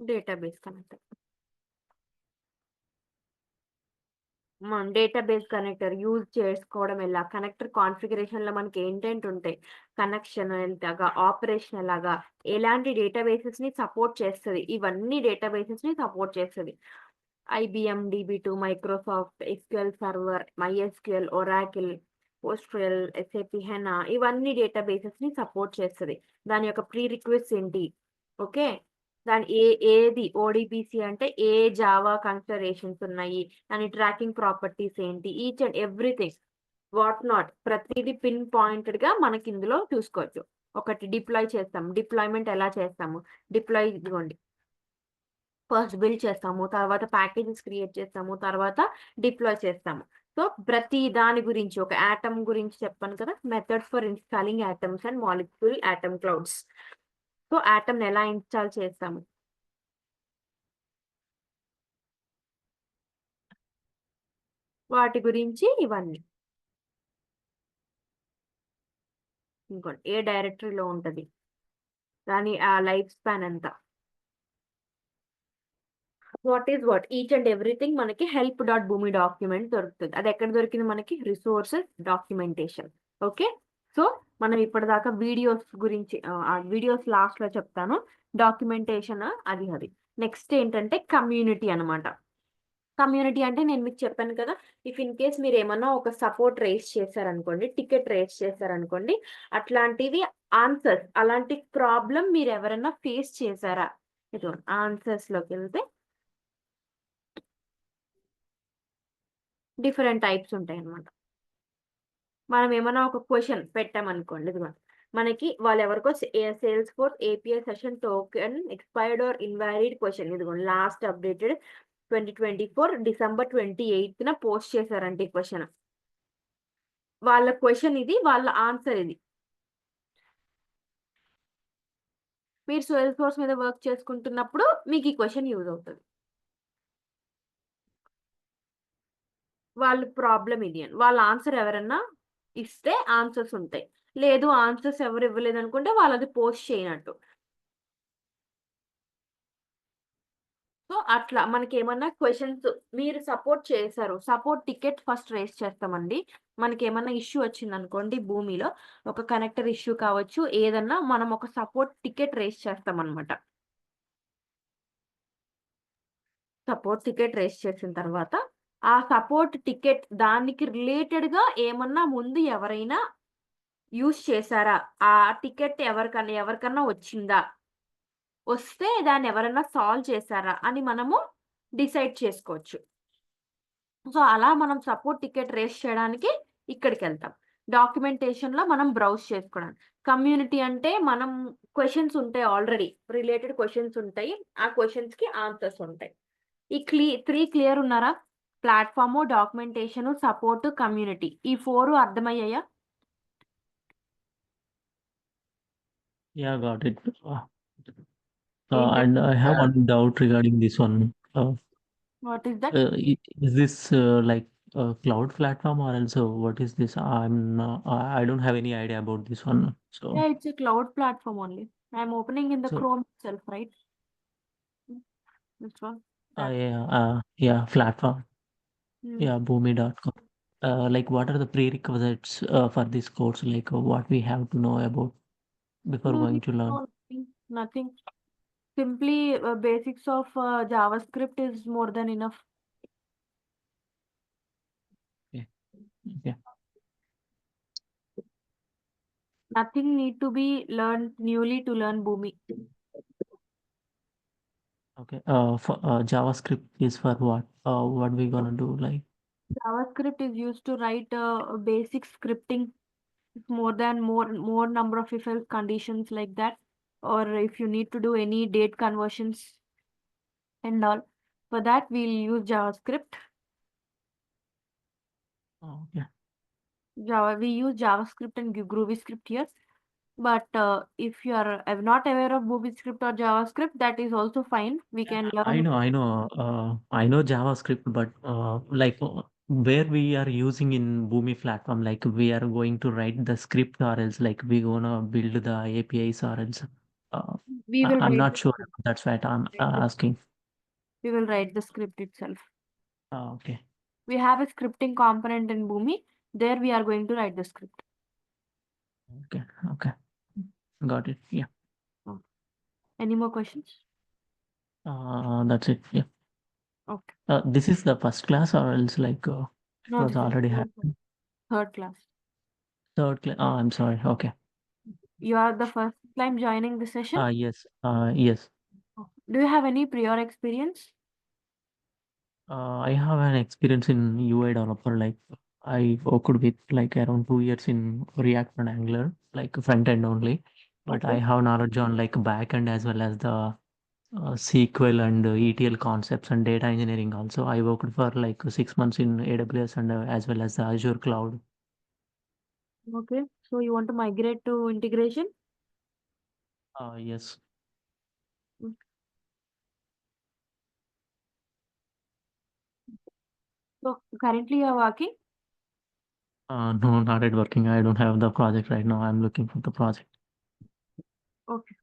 database connector, database connector use చేసుకోవడం ఎలా, కనెక్టర్ కాన్ఫిగరేషన్ లో మనకి ఏంటంటే ఉంటాయి, కనెక్షన్ ఎలాగా, ఆపరేషన్ ఎలాగా, ఎలాంటి డేటాబేసెస్ ని సపోర్ట్ చేస్తుంది, ఇవన్నీ డేటాబేసెస్ ని సపోర్ట్ చేస్తుంది. IBM DB2, Microsoft SQL server, MySQL, Oracle, Postgres, SAP HANA, ఇవన్నీ డేటాబేసెస్ ని సపోర్ట్ చేస్తుంది. దాని యొక్క ప్రీ రిక్వెస్ట్ ఏంటి, ఓకే, దాని ఏది ODBC అంటే ఏ జావా కన్సిడరేషన్స్ ఉన్నాయి, దాని ట్రాకింగ్ ప్రాపర్టీస్ ఏంటి, each and everything what not, ప్రతిదీ పిన్ పాయింటెడ్ గా మనకి ఇందులో చూసుకోవచ్చు. ఒకటి డిప్లాయ్ చేస్తాం, డిప్లాయ్మెంట్ ఎలా చేస్తాము, డిప్లాయ్ ఇదిగోండి, ఫస్ట్ బిల్డ్ చేస్తాము, తర్వాత ప్యాకేజెస్ క్రియేట్ చేస్తాము, తర్వాత డిప్లాయ్ చేస్తాము. సో ప్రతి దాని గురించి, ఒక ఆటమ్ గురించి చెప్పాను కదా, methods for installing atoms and molecule atom clouds. So atom ఎలా ఇన్స్టాల్ చేస్తాము, వాటి గురించి ఇవన్నీ. ఇంకోటి ఏ డైరెక్టరీలో ఉంటుంది, దాని ఆ లైఫ్ స్పాన్ ఎంత, వాట్ ఈచ్ అండ్ ఎవ్రీథింగ్ మనకి హెల్ప్ డాట్ భూమి డాక్యుమెంట్ దొరుకుతుంది. అది ఎక్కడ దొరికింది మనకి, రిసోర్సెస్ డాక్యుమెంటేషన్. ఓకే, సో మనం ఇప్పటిదాకా వీడియోస్ గురించి ఆ వీడియోస్ లాస్ట్ లో చెప్తాను. డాక్యుమెంటేషన్ అది నెక్స్ట్ ఏంటంటే కమ్యూనిటీ అన్నమాట. కమ్యూనిటీ అంటే నేను మీకు చెప్పాను కదా, ఇఫ్ ఇన్ కేస్ మీరు ఏమన్నా ఒక సపోర్ట్ రేస్ చేశారనుకోండి, టికెట్ రేస్ చేశారనుకోండి, అట్లాంటివి ఆన్సర్స్, అలాంటి ప్రాబ్లం మీరు ఎవరైనా ఫేస్ చేశారా, ఇది ఆన్సర్స్ లోకి వెళ్తే డిఫరెంట్ టైప్స్ ఉంటాయి అన్నమాట. మనం ఏమైనా ఒక క్వశ్చన్ పెట్టామనుకోండి, ఇదిగో మనకి వాళ్ళు ఎవరికో Salesforce API session token expired or invalid question, ఇదిగో లాస్ట్ అప్డేటెడ్ 2024 December 28న పోస్ట్ చేశారంటే ఈ క్వశ్చన్. వాళ్ళ క్వశ్చన్ ఇది, వాళ్ళ ఆన్సర్ ఇది. మీరు సేల్స్ ఫోర్స్ మీద వర్క్ చేసుకుంటున్నప్పుడు మీకు ఈ క్వశ్చన్ యూజ్ అవుతుంది. వాళ్ళ ప్రాబ్లం ఇది అని వాళ్ళ ఆన్సర్ ఎవరన్నా ఇస్తే ఆన్సర్స్ ఉంటాయి, లేదు ఆన్సర్స్ ఎవరు ఇవ్వలేదు అనుకుంటే వాళ్ళది పోస్ట్ చేయనట్టు. సో అట్లా మనకి ఏమన్నా క్వశ్చన్స్ మీరు సపోర్ట్ చేశారు, సపోర్ట్ టికెట్ ఫస్ట్ రేస్ చేస్తామండి. మనకి ఏమన్నా ఇష్యూ వచ్చింది అనుకోండి, భూమిలో ఒక కనెక్టర్ ఇష్యూ కావచ్చు, ఏదన్నా మనం ఒక సపోర్ట్ టికెట్ రేస్ చేస్తాం అనమాట. సపోర్ట్ టికెట్ రేస్ చేసిన తర్వాత ఆ సపోర్ట్ టికెట్ దానికి రిలేటెడ్ గా ఏమన్నా ముందు ఎవరైనా యూజ్ చేశారా, ఆ టికెట్ ఎవరికన్నా వచ్చిందా, వస్తే దాన్ని ఎవరైనా సాల్వ్ చేశారా అని మనము డిసైడ్ చేసుకోవచ్చు. సో అలా మనం సపోర్ట్ టికెట్ రేస్ చేయడానికి ఇక్కడికి వెళ్తాం. డాక్యుమెంటేషన్ లో మనం బ్రౌజ్ చేసుకోవడానికి. కమ్యూనిటీ అంటే మనం క్వశ్చన్స్ ఉంటాయి, ఆల్రెడీ రిలేటెడ్ క్వశ్చన్స్ ఉంటాయి, ఆ క్వశ్చన్స్ కి ఆన్సర్స్ ఉంటాయి. ఈ 3 క్లియర్ ఉన్నారా, ప్లాట్ఫామ్, డాక్యుమెంటేషన్, సపోర్ట్, కమ్యూనిటీ, ఈ 4 అర్థమయ్యాయా? Yeah, got it. ఏంటంటే And I have one doubt regarding this one. What is that? Is this like a cloud platform or else what is this? I don't have any idea about this one. So, Yeah, it's a cloud platform only. I'm opening in the so Chrome itself, right? This one. That. yeah, platform. Hmm. Yeah, Boomi.com. Like what are the prerequisites for this course? Like what we have to know about before No, going to learn? nothing. Simply basics of JavaScript is more than enough. Okay. Nothing need to be learned newly to learn Boomi. Okay. For JavaScript is for what? What we gonna do? Like, JavaScript is used to write basic scripting. It's more number of if else conditions like that, or if you need to do any date conversions and all. For that we'll use JavaScript. okay. We use JavaScript and GroovyScript here. But if you are not aware of BoobieScript or JavaScript, that is also fine. We can learn. I know JavaScript, but like where we are using in Boomi platform, like we are going to write the script or else like we gonna build the APIs or else. We will I'm write not the sure. script. That's why I'm asking. We will write the script itself. Okay. We have a scripting component in Boomi. There we are going to write the script. Okay. Got it. Yeah. Any more questions? That's it. Yeah. Okay. This is the first class or else like it No, was this is already happening. third class. Third class. I'm sorry. Okay. You are the first time joining the session. Yes. Yes. Do you have any prior experience? I have an experience in UI developer. Like I worked with like around 2 years in React and Angular, like front end only. But I Okay. have knowledge on like back end as well as the SQL and ETL concepts and data engineering also. I worked for like 6 months in AWS and as well as the Azure cloud. Okay. So you want to migrate to integration? Yes. So currently you are working? No, not yet working. I don't have the project right now. I'm looking for the project. Okay.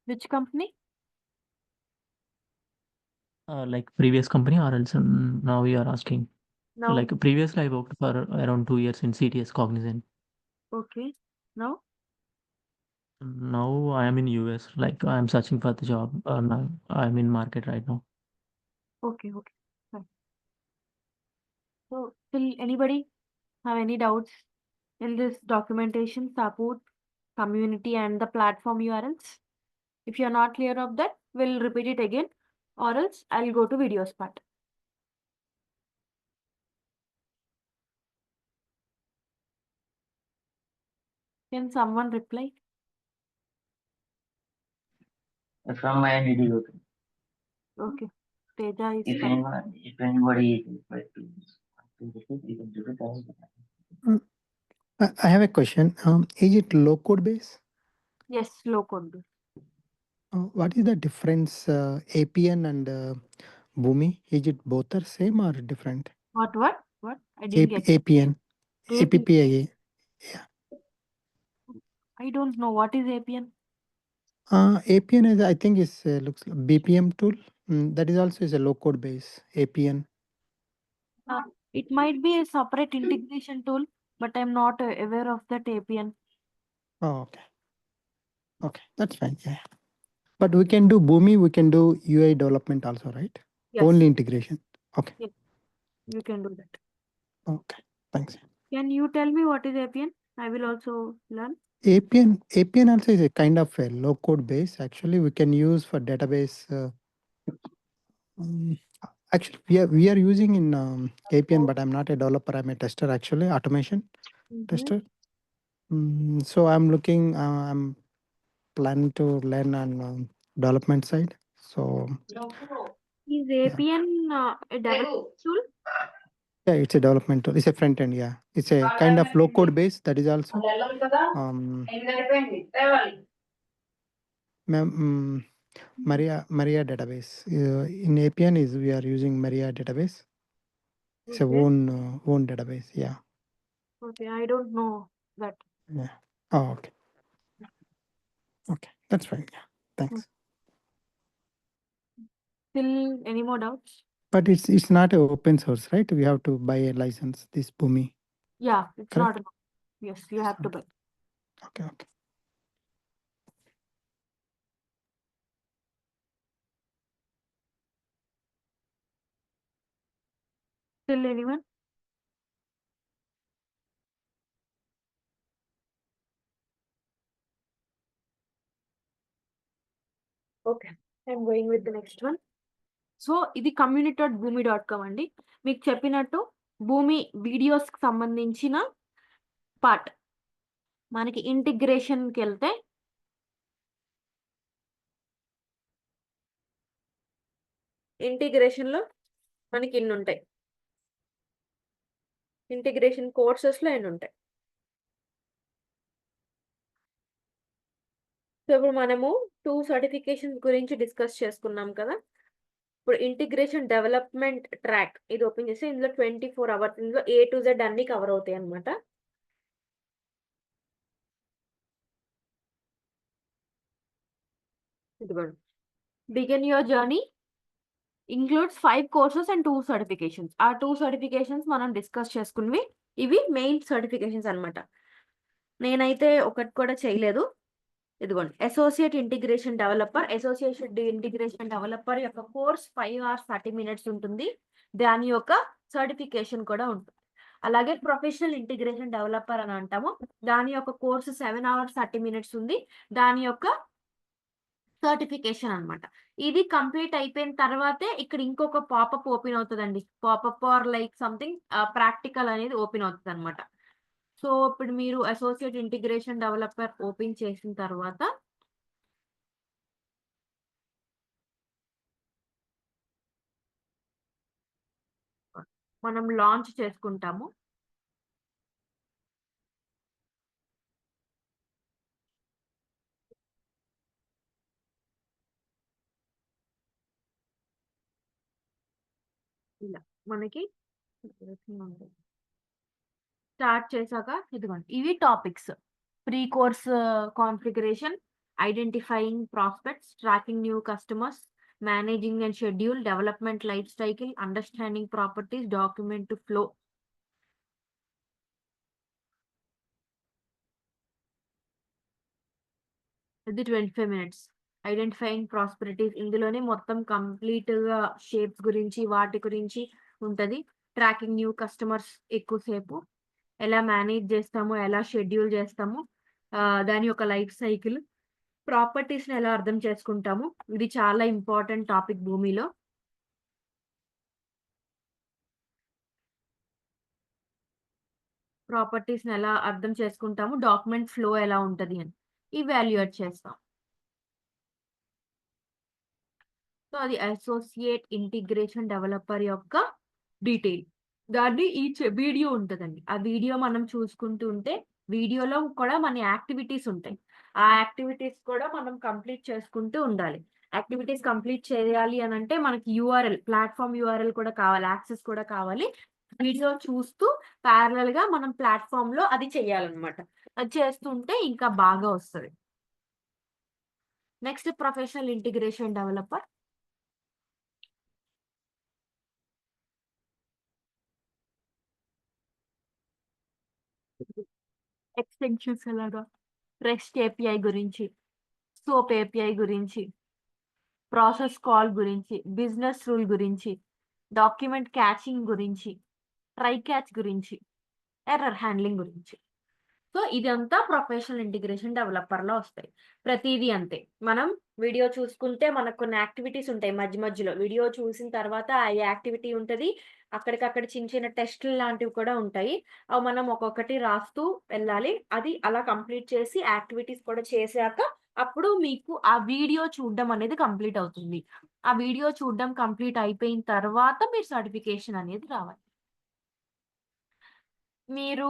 Which company? Like previous company or else now you are asking. Now. Like previously I worked for around 2 years in CTS Cognizant. Okay. Now. Now I am in US. Like I am searching for the job. Now I'm in market right now. Okay. Okay. Fine. So still anybody have any doubts in this documentation, support, community and the platform URLs? If you are not clear of that, we'll repeat it again or else I'll go to videos part. Can someone reply? From my end, it is okay. Okay. Teja is If fine. anybody is required to visit, we can do it also. I have a question. Is it low code base? Yes, low code base. What is the difference, APN and Boomi? Is it both are same or different? What? I didn't get it. APN, APN. APPIA. I don't know what is APN. APN is, I think, is looks like BPM tool. That is also is a low code base. APN. It might be a separate integration tool, but I'm not aware of that APN. Oh, okay. Okay, that's fine. Yeah. But we can do Boomi, we can do UI development also, right? Yes. Only integration. Okay. Yes. You can do that. Okay. Thanks. Can you tell me what is APN? I will also learn. APN also is a kind of a low code base. Actually, we can use for database. Actually, we are using in APN, but I'm not a developer. I'm a tester. Actually, automation tester. So I'm planning to learn on development side. So Is yeah. APN a development tool? Yeah, it's a development tool. It's a front end. Yeah, it's a kind of low code base. That is also Maria database. In APN is we are using Maria database. It's a Okay. own database. Yeah. Okay, I don't know that. Yeah. Oh, okay. Okay, that's fine. Yeah. Thanks. Still any more doubts? But it's not a open source, right? We have to buy a license. This Boomi. Yeah, it's Correct. not. Yes, you have to buy. Okay. Okay. Still anyone? Okay I'm going with the next one. So ఇది community.boomi.com అండి. మీకు చెప్పినట్టు భూమి వీడియోస్కి సంబంధించిన part మనకి ఇంటిగ్రేషన్కి వెళ్తే ఇంటిగ్రేషన్లో మనకి ఇన్ని ఉంటాయి. ఇంటిగ్రేషన్ కోర్సెస్లో ఎన్ని ఉంటాయి. సో ఇప్పుడు మనము 2 సర్టిఫికేషన్స్ గురించి డిస్కస్ చేసుకున్నాం కదా. ఇప్పుడు ఇంటిగ్రేషన్ డెవలప్మెంట్ ట్రాక్ ఇది ఓపెన్ చేస్తే ఇందులో 24 అవర్స్ ఇందులో A to Z అన్ని కవర్ అవుతాయి అన్నమాట. ఇదిగోండి. Begin your journey includes 5 courses and 2 certifications. ఆ 2 సర్టిఫికేషన్స్ మనం డిస్కస్ చేసుకున్నవి. ఇవి మెయిన్ సర్టిఫికేషన్స్ అన్నమాట. నేనైతే ఒకటి కూడా చేయలేదు. ఇదిగోండి అసోసియేట్ ఇంటిగ్రేషన్ డెవలపర్ యొక్క కోర్స్ 5 hours 30 minutes ఉంటుంది. దాని యొక్క సర్టిఫికేషన్ కూడా ఉంటుంది. అలాగే ప్రొఫెషనల్ ఇంటిగ్రేషన్ డెవలపర్ అని అంటాము. దాని యొక్క కోర్సు 7 hours 30 minutes ఉంది. దాని యొక్క సర్టిఫికేషన్ అన్నమాట. ఇది కంప్లీట్ అయిపోయిన తర్వాతే ఇక్కడ ఇంకొక పాపప్ ఓపెన్ అవుతుందండి. Popup or like something practical అనేది ఓపెన్ అవుతుంది అనమాట. సో ఇప్పుడు మీరు అసోసియేట్ ఇంటిగ్రేషన్ డెవలపర్ ఓపెన్ చేసిన తర్వాత మనం లాంచ్ చేసుకుంటాము. ఇలా మనకి స్టార్ట్ చేశాక ఇదిగోండి ఇవి topics. Pre course configuration, identifying prospects, tracking new customers, managing and schedule, development life cycle, understanding properties, document flow. ఇది 25 మినిట్స్. ఐడెంటిఫైయింగ్ ప్రాస్పెరిటీస్ ఇందులోనే మొత్తం కంప్లీట్‌గా షేప్స్ గురించి, వాటి గురించి ఉంటది. ట్రాకింగ్ న్యూ కస్టమర్స్ ఎక్కువసేపు. ఎలా మేనేజ్ చేస్తాము, ఎలా షెడ్యూల్ చేస్తాము, దాని యొక్క లైఫ్ సైకిల్, ప్రాపర్టీస్‌ని ఎలా అర్థం చేసుకుంటాము. ఇది చాలా ఇంపార్టెంట్ టాపిక్ భూమిలో. ప్రాపర్టీస్‌ని ఎలా అర్థం చేసుకుంటాము, డాక్యుమెంట్ ఫ్లో ఎలా ఉంటది అని. ఇవాల్యుయేట్ చేస్తాం. సో అది అసోసియేట్ ఇంటిగ్రేషన్ డెవలపర్ యొక్క డీటెయిల్. దాన్ని ఈ వీడియో ఉంటదండి. ఆ వీడియో మనం చూసుకుంటూ ఉంటే వీడియోలో కూడా మన యాక్టివిటీస్ ఉంటాయి. ఆ యాక్టివిటీస్ కూడా మనం కంప్లీట్ చేసుకుంటూ ఉండాలి. యాక్టివిటీస్ కంప్లీట్ చేయాలి అనంటే మనకి యూఆర్ఎల్, ప్లాట్‌ఫార్మ్ యూఆర్ఎల్ కూడా కావాలి. యాక్సెస్ కూడా కావాలి. వీడియో చూస్తూ ప్యారలెల్‌గా మనం ప్లాట్‌ఫార్మ్‌లో అది చేయాలన్నమాట. అది చేస్తుంటే ఇంకా బాగా వస్తది. Next professional integration developer. Extensions ఎలాగా? రెస్ట్ ఏపీఐ గురించి, సోప్ ఏపీఐ గురించి, ప్రాసెస్ కాల్ గురించి, బిజినెస్ రూల్ గురించి, డాక్యుమెంట్ క్యాచింగ్ గురించి, ట్రై క్యాచ్ గురించి, ఎర్రర్ హ్యాండ్లింగ్ గురించి. సో ఇదంతా ప్రొఫెషనల్ ఇంటిగ్రేషన్ డెవలపర్‌లో వస్తాయి. ప్రతీదీ అంతే. మనం వీడియో చూసుకుంటే మనకు కొన్ని యాక్టివిటీస్ ఉంటాయి మధ్యలో. వీడియో చూసిన తర్వాత ఆ యాక్టివిటీ ఉంటది. అక్కడికక్కడ చిన్న టెస్ట్‌లు లాంటివి కూడా ఉంటాయి. అవి మనం ఒక్కొక్కటి రాస్తూ వెళ్ళాలి. అది అలా కంప్లీట్ చేసి యాక్టివిటీస్ కూడా చేశాక అప్పుడు మీకు ఆ వీడియో చూడడం అనేది కంప్లీట్ అవుతుంది. ఆ వీడియో చూడడం కంప్లీట్ అయిపోయిన తర్వాత మీరు సర్టిఫికేషన్ అనేది రావాలి. మీరు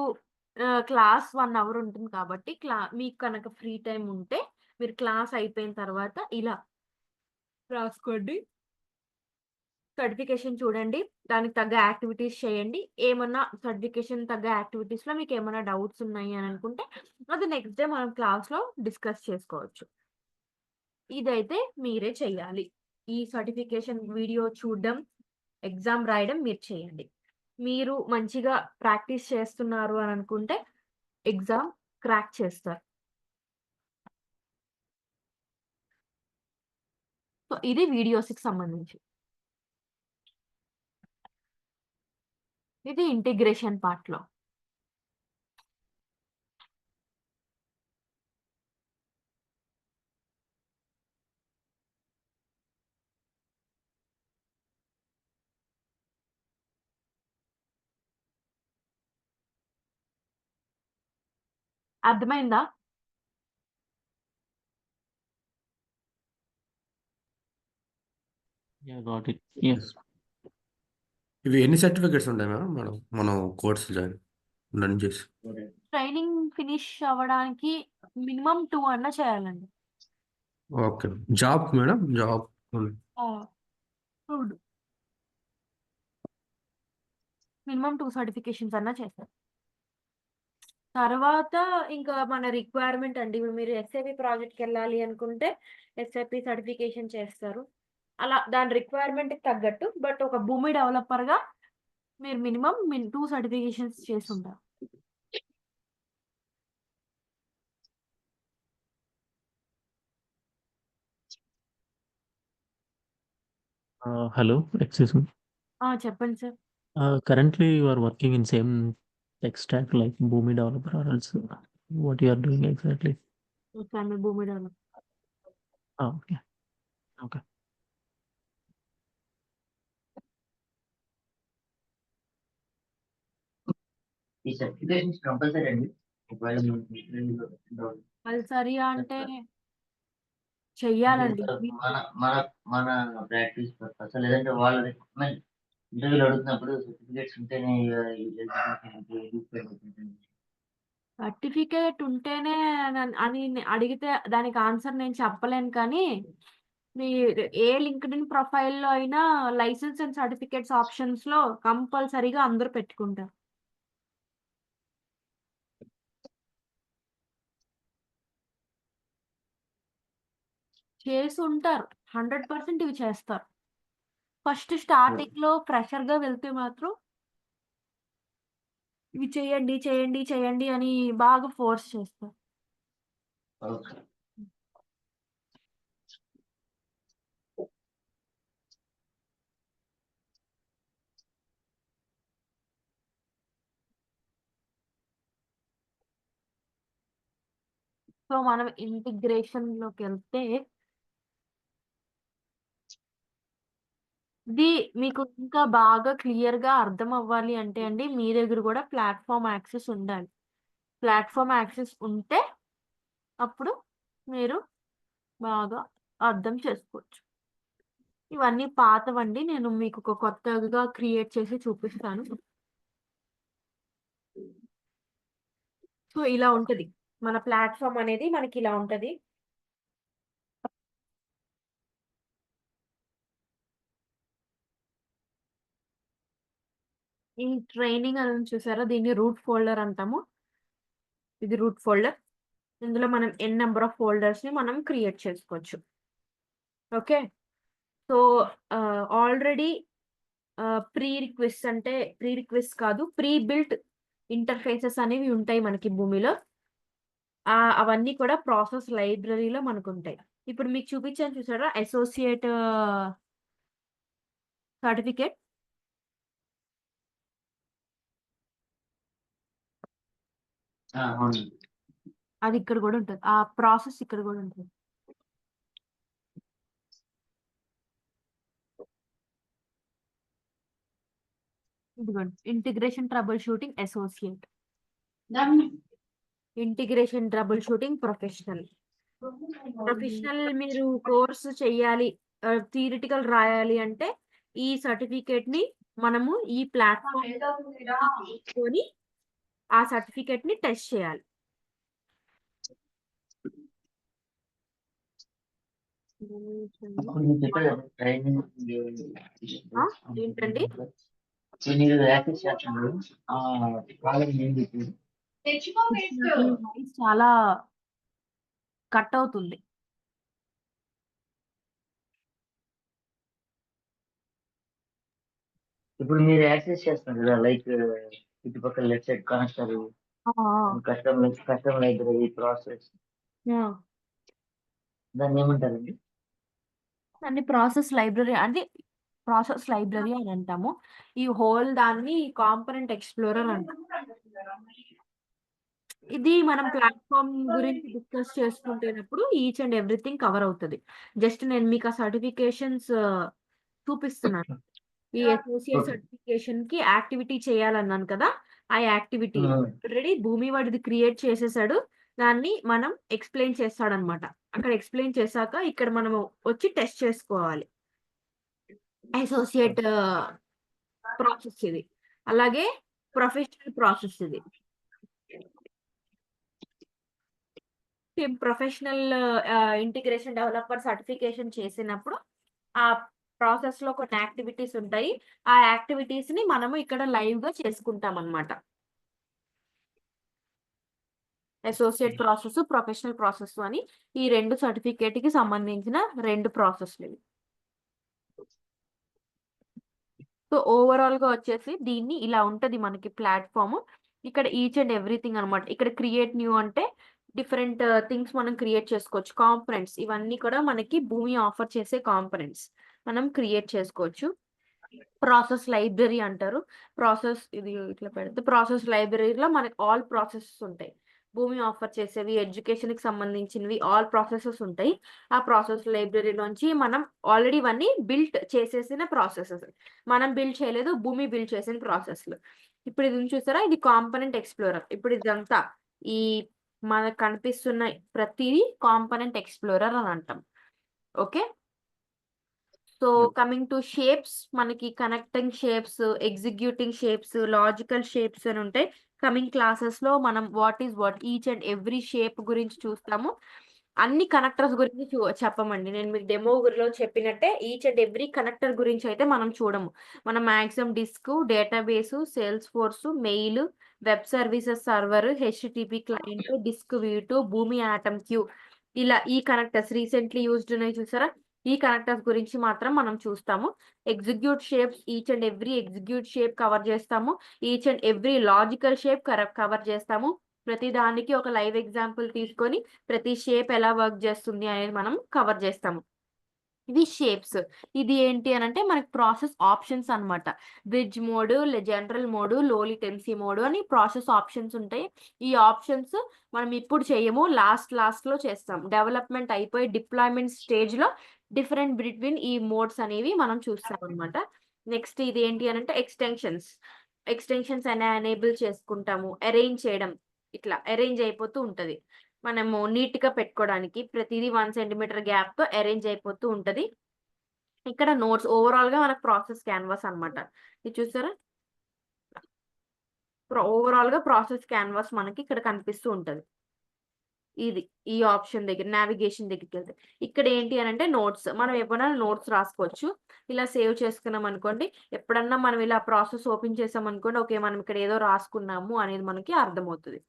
క్లాస్ 1 అవర్ ఉంటుంది కాబట్టి మీకు కనుక ఫ్రీ టైమ్ ఉంటే మీరు క్లాస్ అయిపోయిన తర్వాత ఇలా రాసుకోండి. సర్టిఫికేషన్ చూడండి. దానికి తగ్గ యాక్టివిటీస్ చేయండి. ఏమన్నా సర్టిఫికేషన్ తగ్గ యాక్టివిటీస్‌లో మీకేమన్నా డౌట్స్ ఉన్నాయి అని అనుకుంటే అది నెక్స్ట్ డే మనం క్లాస్‌లో డిస్కస్ చేసుకోవచ్చు. ఇదైతే మీరే చెయ్యాలి. ఈ సర్టిఫికేషన్ వీడియో చూడడం, ఎగ్జామ్ రాయడం మీరు చేయండి. మీరు మంచిగా ప్రాక్టీస్ చేస్తున్నారు అని అనుకుంటే ఎగ్జామ్ క్రాక్ చేస్తారు. సో ఇది వీడియోస్‌కి సంబంధించి. ఇది ఇంటిగ్రేషన్ పార్ట్‌లో. అర్థమైందా? Yeah, got it. Yes. ఇవి ఎన్ని సర్టిఫికెట్స్ ఉంటాయి మేడం మనం కోర్స్ రన్ చేసి? ట్రైనింగ్ ఫినిష్ అవ్వడానికి మినిమం 2 అన్నా చేయాలండి. ఓకే. జాబ్ మేడం జాబ్ అవును. మినిమం 2 సర్టిఫికేషన్స్ అన్నా చేస్తారు. తర్వాత ఇంకా మన రిక్వైర్మెంట్ అండి. ఇప్పుడు మీరు ఎస్ఐపి ప్రాజెక్ట్‌కెళ్ళాలి అనుకుంటే ఎస్ఐపి సర్టిఫికేషన్ చేస్తారు. అలా దాని రిక్వైర్మెంట్‌కి తగ్గట్టు బట్ ఒక భూమి డెవలపర్‌గా మీరు మినిమం 2 సర్టిఫికేషన్స్ చేసుండాలి. Hello, excuse me. చెప్పండి sir. Currently you are working in same tech stack like Boomi developer or else what you are doing exactly? Okay. భూమి డెవలపర్. Okay. Okay. ఈ సర్టిఫికేషన్స్ కంపల్సరీ అండి. ఒకవేళ compulsory అంటే చెయ్యాలండి. మన మన మన ప్రాక్టీస్ పర్పస్ లేదంటే వాళ్ళ ఇంటర్వ్యూలో అడుగుతున్నప్పుడు సర్టిఫికేట్స్ ఉంటేనే సర్టిఫికేట్ ఉంటేనే అని అడిగితే దానికి ఆన్సర్ నేను చెప్పలేను కానీ మీ ఏ లింక్డ్ఇన్ ప్రొఫైల్లో అయినా లైసెన్స్ అండ్ సర్టిఫికేట్స్ ఆప్షన్స్లో కంపల్సరీగా అందరూ పెట్టుకుంటారు. చేసి ఉంటారు, 100% ఇవి చేస్తారు. ఫస్ట్ స్టార్టింగ్లో ఫ్రెషర్గా వెళ్తే మాత్రం ఇవి చేయండి చేయండి చేయండి అని బాగా ఫోర్స్ చేస్తారు. ఓకే. సో మనం ఇంటిగ్రేషన్లోకి వెళ్తే ఇది మీకు ఇంకా బాగా క్లియర్గా అర్థం అవ్వాలి అంటే అండి మీ దగ్గర కూడా ప్లాట్ఫామ్ యాక్సెస్ ఉండాలి. ప్లాట్ఫామ్ యాక్సెస్ ఉంటే అప్పుడు మీరు బాగా అర్థం చేసుకోవచ్చు. ఇవన్నీ పాతవండి, నేను మీకు ఒక కొత్తగా క్రియేట్ చేసి చూపిస్తాను. సో ఇలా ఉంటది మన ప్లాట్ఫామ్ అనేది, మనకి ఇలా ఉంటది. ఈ ట్రైనింగ్ అని చూసారా, దీన్ని రూట్ ఫోల్డర్ అంటాము. ఇది రూట్ ఫోల్డర్. ఇందులో మనం ఎన్ నెంబర్ ఆఫ్ ఫోల్డర్స్ ని మనం క్రియేట్ చేసుకోవచ్చు. Okay. So already pre request కాదు, ప్రీ బిల్ట్ ఇంటర్ఫేసెస్ అనేవి ఉంటాయి మనకి భూమిలో. అవన్నీ కూడా ప్రాసెస్ లైబ్రరీలో మనకు ఉంటాయి. ఇప్పుడు మీకు చూపించాను చూసారా అసోసియేట్ సర్టిఫికేట్. అవును. అది ఇక్కడ కూడా ఉంటుంది, ఆ ప్రాసెస్ ఇక్కడ కూడా ఉంటుంది. ఇదిగోండి, integration trouble shooting associate, integration trouble shooting professional. Professional మీరు కోర్సు చెయ్యాలి, థియరిటికల్ రాయాలి అంటే ఈ సర్టిఫికేట్ ని మనము ఈ ప్లాట్ఫామ్ తీసుకొని ఆ సర్టిఫికేట్ ని టెస్ట్ చేయాలి. అప్పుడు మీరు చెప్పారు కదా ట్రైనింగ్ ఏంటండి? మీరు యాక్సెస్ చేస్తున్నారు వాళ్ళకి నేను చెప్పింది వాయిస్ చాలా కట్ అవుతుంది. ఇప్పుడు మీరు యాక్సెస్ చేస్తున్నారు కదా, లైక్ చుట్టుపక్కల left side connector, custom library, process, దాన్ని ఏమంటారండి? దాన్ని ప్రాసెస్ లైబ్రరీ అంటే ప్రాసెస్ లైబ్రరీ అని అంటాము. ఈ హోల్ దాన్ని కాంపోనెంట్ ఎక్స్ప్లోరర్ అంటాం. ఇది మనం ప్లాట్ఫామ్ గురించి డిస్కస్ చేసుకుంటున్నప్పుడు ఈచ్ అండ్ ఎవ్రీథింగ్ కవర్ అవుతుంది. జస్ట్ నేను మీకు ఆ సర్టిఫికేషన్స్ చూపిస్తున్నాను. ఈ అసోసియేట్ సర్టిఫికేషన్ కి యాక్టివిటీ చేయాలన్నాను కదా, ఆ యాక్టివిటీ ఆల్రెడీ భూమి వాడిది క్రియేట్ చేసేసాడు. దాన్ని మనం ఎక్స్ప్లెయిన్ చేస్తాడనమాట. అక్కడ ఎక్స్ప్లెయిన్ చేశాక ఇక్కడ మనం వచ్చి టెస్ట్ చేసుకోవాలి. అసోసియేట్ ప్రాసెస్ ఇది. అలాగే ప్రొఫెషనల్ ప్రాసెస్ ఇది. ప్రొఫెషనల్ ఇంటిగ్రేషన్ డెవలపర్ సర్టిఫికేషన్ చేసినప్పుడు ఆ ప్రాసెస్ లో కొన్ని యాక్టివిటీస్ ఉంటాయి. ఆ యాక్టివిటీస్ ని మనము ఇక్కడ లైవ్ గా చేసుకుంటాం అన్నమాట. అసోసియేట్ ప్రాసెస్, ప్రొఫెషనల్ ప్రాసెస్ అని ఈ రెండు సర్టిఫికేట్ కి సంబంధించిన రెండు ప్రాసెస్లు ఇవి. సో ఓవరాల్ గా వచ్చేసి దీన్ని ఇలా ఉంటది మనకి ప్లాట్ఫామ్. ఇక్కడ ఈచ్ అండ్ ఎవ్రీథింగ్ అనమాట. ఇక్కడ క్రియేట్ న్యూ అంటే డిఫరెంట్ థింగ్స్ మనం క్రియేట్ చేసుకోవచ్చు. కాంపోనెంట్స్ ఇవన్నీ కూడా మనకి భూమి ఆఫర్ చేసే కాంపోనెంట్స్ మనం క్రియేట్ చేసుకోవచ్చు. ప్రాసెస్ లైబ్రరీ అంటారు. ప్రాసెస్ ఇది ఇట్లా పెడితే ప్రాసెస్ లైబ్రరీలో మనకి ఆల్ ప్రాసెసెస్ ఉంటాయి. భూమి ఆఫర్ చేసేవి, ఎడ్యుకేషన్ కి సంబంధించినవి ఆల్ ప్రాసెసెస్ ఉంటాయి. ఆ ప్రాసెస్ లైబ్రరీలోంచి మనం ఆల్రెడీ ఇవన్నీ బిల్ట్ చేసేసిన ప్రాసెసెస్, మనం బిల్డ్ చేయలేదు, భూమి బిల్డ్ చేసిన ప్రాసెస్లు. ఇప్పుడు ఇది చూసారా, ఇది కాంపోనెంట్ ఎక్స్ప్లోరర్. ఇప్పుడు ఇదంతా ఈ మనకు కనిపిస్తున్న ప్రతిదీ కాంపోనెంట్ ఎక్స్ప్లోరర్ అని అంటాం. Okay. So coming to shapes, మనకి connecting shapes, executing shapes, logical shapes అని ఉంటాయి. కమింగ్ క్లాసెస్ లో మనం what is what each and every shape గురించి చూస్తాము. అన్ని కనెక్టర్స్ గురించి చెప్పమండి. నేను మీకు డెమోలో చెప్పినట్టే ఈచ్ అండ్ ఎవ్రీ కనెక్టర్ గురించి అయితే మనం చూడము. మనం maximum disk, database, Salesforce, mail, web services server, HTTP client, disk V2, Boomi atom queue, ఇలా ఈ కనెక్టర్స్ రీసెంట్లీ యూజ్డ్ ఉన్నాయి చూసారా, ఈ కనెక్టర్స్ గురించి మాత్రం మనం చూస్తాము. Execute shapes, each and every execute shape cover చేస్తాము. Each and every logical shape cover చేస్తాము. ప్రతి దానికి ఒక లైవ్ ఎగ్జాంపుల్ తీసుకొని ప్రతి షేప్ ఎలా వర్క్ చేస్తుంది అనేది మనం కవర్ చేస్తాము. ఇవి షేప్స్. ఇది ఏంటి అని అంటే మనకి ప్రాసెస్ ఆప్షన్స్ అన్నమాట. బ్రిడ్జ్ మోడ్, జనరల్ మోడ్, లో లేటెన్సీ మోడ్ అని ప్రాసెస్ ఆప్షన్స్ ఉంటాయి. ఈ ఆప్షన్స్ మనం ఇప్పుడు చేయము, లాస్ట్ లో చేస్తాం. డెవలప్మెంట్ అయిపోయి డిప్లాయ్మెంట్ స్టేజ్ లో డిఫరెంట్ బిట్వీన్ ఈ మోడ్స్ అనేవి మనం చూస్తాం అనమాట. నెక్స్ట్ ఇది ఏంటి అని అంటే ఎక్స్టెన్షన్స్ అనేవి ఎనేబుల్ చేసుకుంటాము. అరేంజ్ చేయడం, ఇట్లా అరేంజ్ అయిపోతూ ఉంటది. మనము నీట్ గా పెట్టుకోవడానికి ప్రతిదీ 1 సెంటీమీటర్ గ్యాప్ తో అరేంజ్ అయిపోతూ ఉంటది. ఇక్కడ నోట్స్ ఓవరాల్ గా మనకు ప్రాసెస్ క్యాన్వాస్ అన్నమాట. ఇది చూసారా, ఓవరాల్ గా ప్రాసెస్ క్యాన్వాస్ మనకి ఇక్కడ కనిపిస్తూ ఉంటది. ఇది ఈ ఆప్షన్ దగ్గర నావిగేషన్ దగ్గరికి వెళ్తే ఇక్కడ ఏంటి అని అంటే నోట్స్, మనం ఎప్పుడైనా నోట్స్ రాసుకోవచ్చు. ఇలా సేవ్ చేసుకున్నాం అనుకోండి, ఎప్పుడన్నా మనం ఇలా ప్రాసెస్ ఓపెన్ చేసాం అనుకోండి, ఓకే మనం ఇక్కడ ఏదో రాసుకున్నాము అనేది మనకి అర్థమవుతుంది.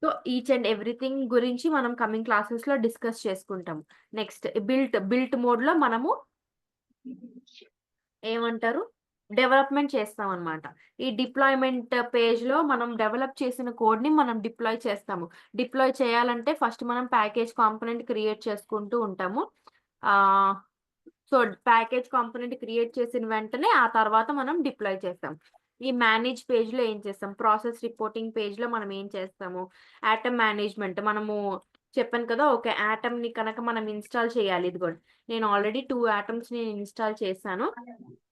సో ఈచ్ అండ్ ఎవ్రీథింగ్ గురించి మనం కమింగ్ క్లాసెస్ లో డిస్కస్ చేసుకుంటాం. నెక్స్ట్ బిల్ట్ మోడ్ లో మనము ఏమంటారు డెవలప్మెంట్ చేస్తాం అన్నమాట. ఈ డిప్లాయ్మెంట్ పేజ్ లో మనం డెవలప్ చేసిన కోడ్ ని మనం డిప్లాయ్ చేస్తాము. డిప్లాయ్ చేయాలంటే ఫస్ట్ మనం ప్యాకేజ్ కాంపోనెంట్ క్రియేట్ చేసుకుంటూ ఉంటాము. సో ప్యాకేజ్ కాంపోనెంట్ క్రియేట్ చేసిన వెంటనే ఆ తర్వాత మనం డిప్లాయ్ చేస్తాం. ఈ మేనేజ్ పేజ్ లో ఏం చేస్తాం, ప్రాసెస్ రిపోర్టింగ్ పేజ్ లో మనం ఏం చేస్తాము, ఆటమ్ మేనేజ్మెంట్ మనము చెప్పాను కదా, ఒక ఆటమ్ ని కనుక మనం ఇన్స్టాల్ చేయాలి. ఇదిగోండి నేను ఆల్రెడీ 2 atoms ని ఇన్స్టాల్ చేశాను.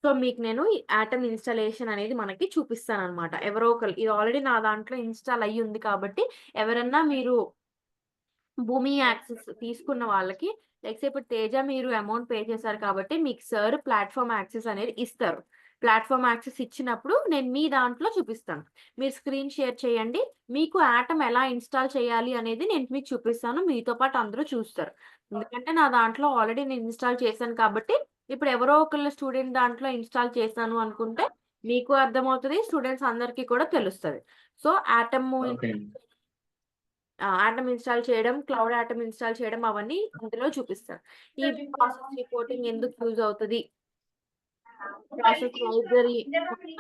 సో మీకు నేను ఈ ఆటమ్ ఇన్స్టాలేషన్ అనేది మనకి చూపిస్తాను అనమాట. ఎవరో ఒకరు, ఇది ఆల్రెడీ నా దాంట్లో ఇన్స్టాల్ అయ్యి ఉంది కాబట్టి ఎవరన్నా మీరు భూమి యాక్సెస్ తీసుకున్న వాళ్ళకి ఇప్పుడు తేజ మీరు అమౌంట్ పే చేశారు కాబట్టి మీకు సార్ ప్లాట్ఫామ్ యాక్సెస్ అనేది ఇస్తారు. ప్లాట్ఫామ్ యాక్సెస్ ఇచ్చినప్పుడు నేను మీ దాంట్లో చూపిస్తాను. మీరు స్క్రీన్ షేర్ చేయండి, మీకు ఆటమ్ ఎలా ఇన్స్టాల్ చేయాలి అనేది నేను మీకు చూపిస్తాను. మీతో పాటు అందరూ చూస్తారు. ఎందుకంటే నా దాంట్లో ఆల్రెడీ నేను ఇన్స్టాల్ చేశాను కాబట్టి ఇప్పుడు ఎవరో ఒకళ్ళ స్టూడెంట్ దాంట్లో ఇన్స్టాల్ చేశాను అనుకుంటే మీకు అర్థమవుతుంది, స్టూడెంట్స్ అందరికీ కూడా తెలుస్తుంది. So autumn okay atom install చేయడం, క్లౌడ్ ఆటమ్ ఇన్స్టాల్ చేయడం అవన్నీ అందులో చూపిస్తాను. ఈ ప్రాసెస్ రిపోర్టింగ్ ఎందుకు యూజ్ అవుతుంది, ప్రాసెస్ లైబ్రరీ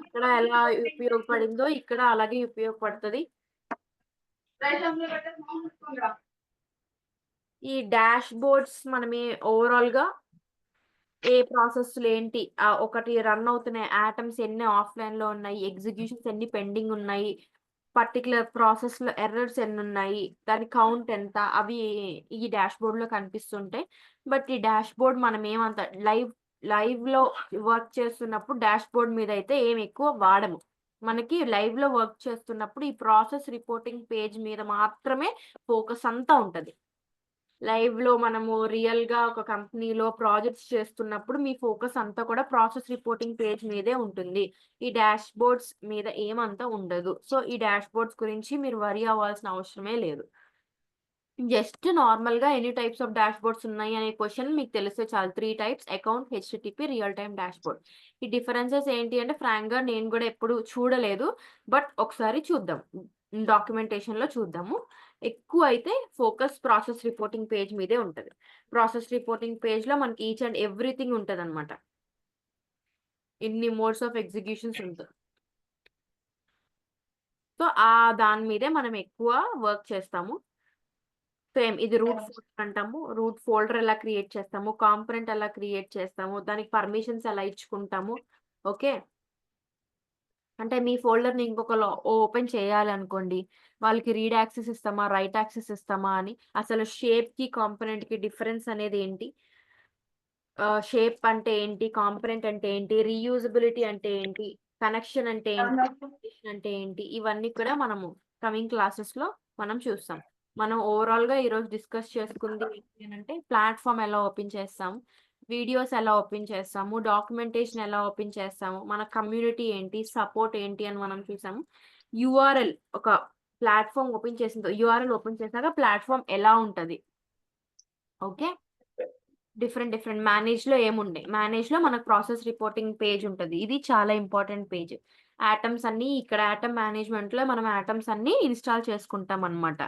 అక్కడ ఎలా ఉపయోగపడిందో ఇక్కడ అలాగే ఉపయోగపడుతుంది. ఈ డాష్ బోర్డ్స్ మనమే ఓవరాల్ గా ఏ ప్రాసెస్లు ఏంటి, ఒకటి రన్ అవుతున్నాయి, ఆటమ్స్ ఎన్ని ఆఫ్లైన్ లో ఉన్నాయి, ఎగ్జిక్యూషన్స్ ఎన్ని పెండింగ్ ఉన్నాయి, పర్టికులర్ ప్రాసెస్ లో ఎర్రర్స్ ఎన్ని ఉన్నాయి, దాని కౌంట్ ఎంత, అవి ఈ డాష్ బోర్డ్ లో కనిపిస్తుంటాయి. బట్ ఈ డాష్ బోర్డ్ మనం ఏమంత లైవ్ లో వర్క్ చేస్తున్నప్పుడు డాష్ బోర్డ్ మీద అయితే ఏం ఎక్కువ వాడము. మనకి లైవ్ లో వర్క్ చేస్తున్నప్పుడు ఈ ప్రాసెస్ రిపోర్టింగ్ పేజ్ మీద మాత్రమే ఫోకస్ అంతా ఉంటది. లైవ్ లో మనము రియల్ గా ఒక కంపెనీలో ప్రాజెక్ట్స్ చేస్తున్నప్పుడు మీ ఫోకస్ అంతా కూడా ప్రాసెస్ రిపోర్టింగ్ పేజ్ మీదే ఉంటుంది. ఈ డాష్ బోర్డ్స్ మీద ఏమంతా ఉండదు. సో ఈ డాష్ బోర్డ్స్ గురించి మీరు వరీ అవ్వాల్సిన అవసరమే లేదు. జస్ట్ నార్మల్ గా ఎన్ని టైప్స్ ఆఫ్ డాష్ బోర్డ్స్ ఉన్నాయి అనే క్వశ్చన్ మీకు తెలిస్తే చాలు. 3 types: account, HTTP, real time dash board. ఈ డిఫరెన్సెస్ ఏంటి అంటే ఫ్రాంక్ గా నేను కూడా ఎప్పుడు చూడలేదు, బట్ ఒకసారి చూద్దాం, డాక్యుమెంటేషన్ లో చూద్దాము. ఎక్కువ అయితే ఫోకస్ ప్రాసెస్ రిపోర్టింగ్ పేజ్ మీదే ఉంటది. ప్రాసెస్ రిపోర్టింగ్ పేజ్ లో మనకి ఈచ్ అండ్ ఎవ్రీథింగ్ ఉంటది అనమాట. ఇన్ని మోడ్స్ ఆఫ్ ఎగ్జిక్యూషన్స్ ఉంటుంది. సో దాని మీదే మనం ఎక్కువ వర్క్ చేస్తాము. సేమ్ ఇది రూట్ ఫోల్డర్ అంటాము. రూట్ ఫోల్డర్ ఎలా క్రియేట్ చేస్తాము, కాంపోనెంట్ ఎలా క్రియేట్ చేస్తాము, దానికి పర్మిషన్స్ ఎలా ఇచ్చుకుంటాము. ఓకే, అంటే మీ ఫోల్డర్ ని ఇంకొకరు ఓపెన్ చేయాలి అనుకోండి, వాళ్ళకి రీడ్ యాక్సెస్ ఇస్తామా, రైట్ యాక్సెస్ ఇస్తామా అని, అసలు షేప్ కి కాంపోనెంట్ కి డిఫరెన్స్ అనేది ఏంటి, షేప్ అంటే ఏంటి, కాంపోనెంట్ అంటే ఏంటి, రీయూజబిలిటీ అంటే ఏంటి, కనెక్షన్ అంటే ఏంటి, అంటే ఏంటి, ఇవన్నీ కూడా మనము కమింగ్ క్లాసెస్ లో మనం చూస్తాం. మనం ఓవరాల్ గా ఈరోజు డిస్కస్ చేసుకుంది ఏంటంటే ప్లాట్ఫామ్ ఎలా ఓపెన్ చేస్తాము, వీడియోస్ ఎలా ఓపెన్ చేస్తాము, డాక్యుమెంటేషన్ ఎలా ఓపెన్ చేస్తాము, మన కమ్యూనిటీ ఏంటి, సపోర్ట్ ఏంటి అని మనం చూసాము. యూఆర్ఎల్, ఒక ప్లాట్ఫామ్ ఓపెన్ చేసిన యూఆర్ఎల్ ఓపెన్ చేశాక ప్లాట్ఫామ్ ఎలా ఉంటది, ఓకే. డిఫరెంట్ మేనేజ్లో ఏముండే మేనేజ్లో మనకు ప్రాసెస్ రిపోర్టింగ్ పేజ్ ఉంటుంది. ఇది చాలా ఇంపార్టెంట్ పేజ్. యాటమ్స్ అన్నీ ఇక్కడ యాటమ్ మేనేజ్మెంట్లో మనం యాటమ్స్ అన్నీ ఇన్స్టాల్ చేసుకుంటాం అనమాట.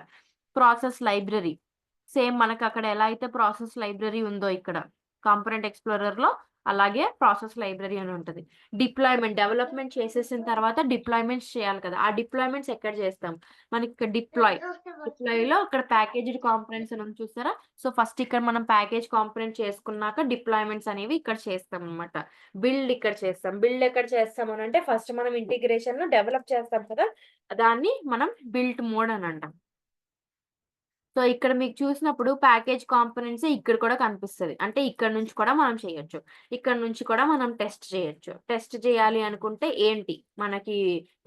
ప్రాసెస్ లైబ్రరీ సేమ్ మనకు అక్కడ ఎలా అయితే ప్రాసెస్ లైబ్రరీ ఉందో ఇక్కడ కాంపోనెంట్ ఎక్స్ప్లోరర్లో అలాగే ప్రాసెస్ లైబ్రరీ అని ఉంటుంది. డిప్లాయ్మెంట్ డెవలప్మెంట్ చేసేసిన తర్వాత డిప్లాయ్మెంట్స్ చేయాలి కదా, ఆ డిప్లాయ్మెంట్స్ ఎక్కడ చేస్తాం మనకి ఇక్కడ డిప్లాయ్లో ఇక్కడ ప్యాకేజ్డ్ కాంపోనెంట్స్ అని ఉంది చూస్తారా. సో ఫస్ట్ ఇక్కడ మనం ప్యాకేజ్ కాంపోనెంట్ చేసుకున్నాక డిప్లాయ్మెంట్స్ అనేవి ఇక్కడ చేస్తాం అనమాట. బిల్డ్ ఇక్కడ చేస్తాం. బిల్డ్ ఎక్కడ చేస్తాం అని అంటే ఫస్ట్ మనం ఇంటిగ్రేషన్ డెవలప్ చేస్తాం కదా, దాన్ని మనం బిల్ట్ మోడ్ అని అంటాం. సో ఇక్కడ మీకు చూసినప్పుడు ప్యాకేజ్ కాంపోనెంట్స్ ఇక్కడ కూడా కనిపిస్తుంది. అంటే ఇక్కడ నుంచి కూడా మనం చేయొచ్చు, ఇక్కడ నుంచి కూడా మనం టెస్ట్ చేయొచ్చు. టెస్ట్ చేయాలి అనుకుంటే ఏంటి మనకి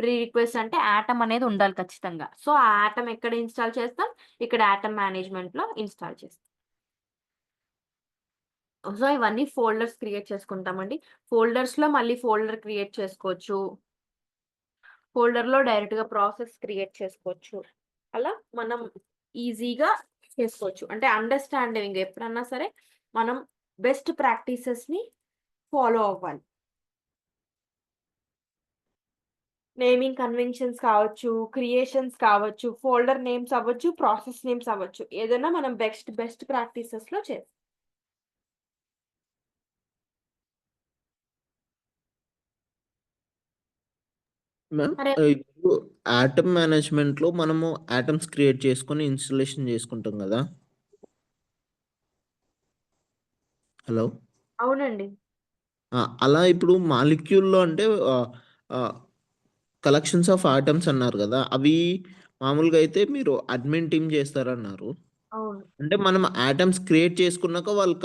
ప్రీ రిక్వెస్ట్ అంటే యాటమ్ అనేది ఉండాలి ఖచ్చితంగా. సో ఆ యాటమ్ ఎక్కడ ఇన్స్టాల్ చేస్తాం, ఇక్కడ యాటమ్ మేనేజ్మెంట్లో ఇన్స్టాల్ చేస్తాం. సో ఇవన్నీ ఫోల్డర్స్ క్రియేట్ చేసుకుంటామండి. ఫోల్డర్స్లో మళ్ళీ ఫోల్డర్ క్రియేట్ చేసుకోవచ్చు, ఫోల్డర్లో డైరెక్ట్గా ప్రాసెస్ క్రియేట్ చేసుకోవచ్చు. అలా మనం ఈజీగా చేసుకోవచ్చు. అంటే అండర్స్టాండింగ్ ఎప్పుడన్నా సరే మనం బెస్ట్ ప్రాక్టీసెస్ని ఫాలో అవ్వాలి. నేమింగ్ కన్వెన్షన్స్ కావచ్చు, క్రియేషన్స్ కావచ్చు, ఫోల్డర్ నేమ్స్ అవ్వచ్చు, ప్రాసెస్ నేమ్స్ అవ్వచ్చు, ఏదైనా మనం బెస్ట్ ప్రాక్టీసెస్లో చేస్తాం. మ్యామ్ అరే ఇప్పుడు ఆటమ్ మేనేజ్మెంట్లో మనము ఆటమ్స్ క్రియేట్ చేసుకొని ఇన్స్టలేషన్ చేసుకుంటాం కదా. హలో. అవునండి. అలా ఇప్పుడు మాలిక్యూల్లో అంటే కలెక్షన్స్ ఆఫ్ ఆటమ్స్ అన్నారు కదా, అవి మామూలుగా అయితే మీరు అడ్మిన్ టీమ్ చేస్తారన్నారు. అవును. అంటే మనం ఆటమ్స్ క్రియేట్ చేసుకున్నాక వాళ్ళు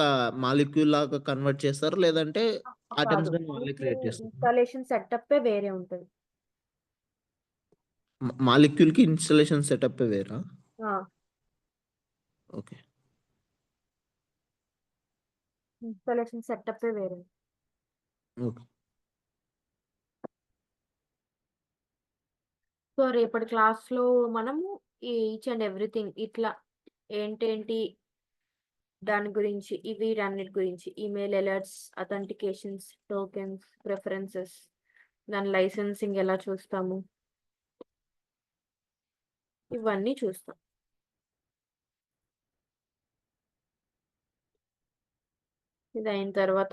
మాలిక్యూల్ లాగా కన్వర్ట్ చేస్తారు, లేదంటే ఆటమ్స్ కాదు, వాళ్ళే క్రియేట్ చేస్తారు. ఇన్స్టాలేషన్ సెటప్ వేరే ఉంటుంది. మాలిక్యూల్ కి ఇన్స్టలేషన్ సెటప్ వేరా? ఓకే. ఇన్స్టాలేషన్ సెటప్ వేరే. ఓకే. సో రేపటి క్లాస్లో మనము ఈచ్ అండ్ ఎవ్రీథింగ్ ఇట్లా ఏంటేంటి దాని గురించి, వీటన్నిటి గురించి, email alerts, authentications, tokens, preferences, దాని లైసెన్సింగ్ ఎలా చూస్తాము, ఇవన్నీ చూస్తాం. ఇది అయిన తర్వాత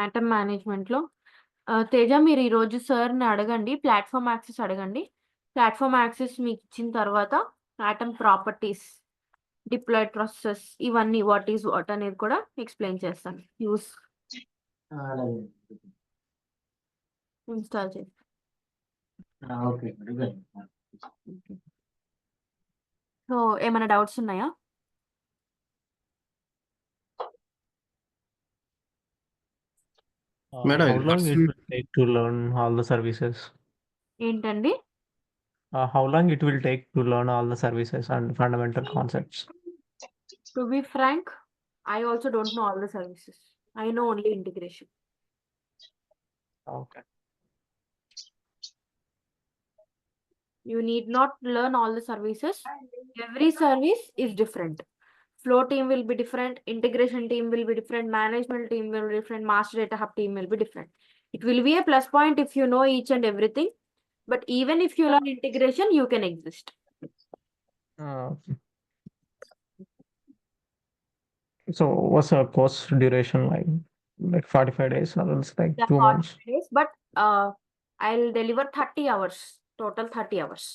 ఆటమ్ మేనేజ్మెంట్లో తేజ మీరు ఈరోజు సార్ని అడగండి, ప్లాట్ఫామ్ యాక్సెస్ అడగండి. ప్లాట్ఫామ్ యాక్సెస్ మీకు ఇచ్చిన తర్వాత ఆటమ్ ప్రాపర్టీస్, డిప్లాయిడ్ ప్రాసెస్, ఇవన్నీ వాట్ ఈస్ వాట్ అనేది కూడా ఎక్స్ప్లెయిన్ చేస్తాను. యూస్ అలాగే. ఇన్స్టాల్ చేస్తాను. ఓకే అడుగుతాను. సో ఏమైనా డౌట్స్ ఉన్నాయా? మేడం How ఇది long it person will take to learn all the services? ఏంటండి? How long it will take to learn all the services and fundamental concepts? To be frank, I also don't know all the services. I know only integration. Okay. You need not learn all the services. Every service is different. Flow team will be different, integration team will be different, management team will be different, master data hub team will be different. It will be a plus point if you know each and everything, but even if you learn integration, you can exist. So what's the course duration like? Like 45 days or else like Yeah, 2 months? 45 days, but I'll deliver 30 hours, total 30 hours.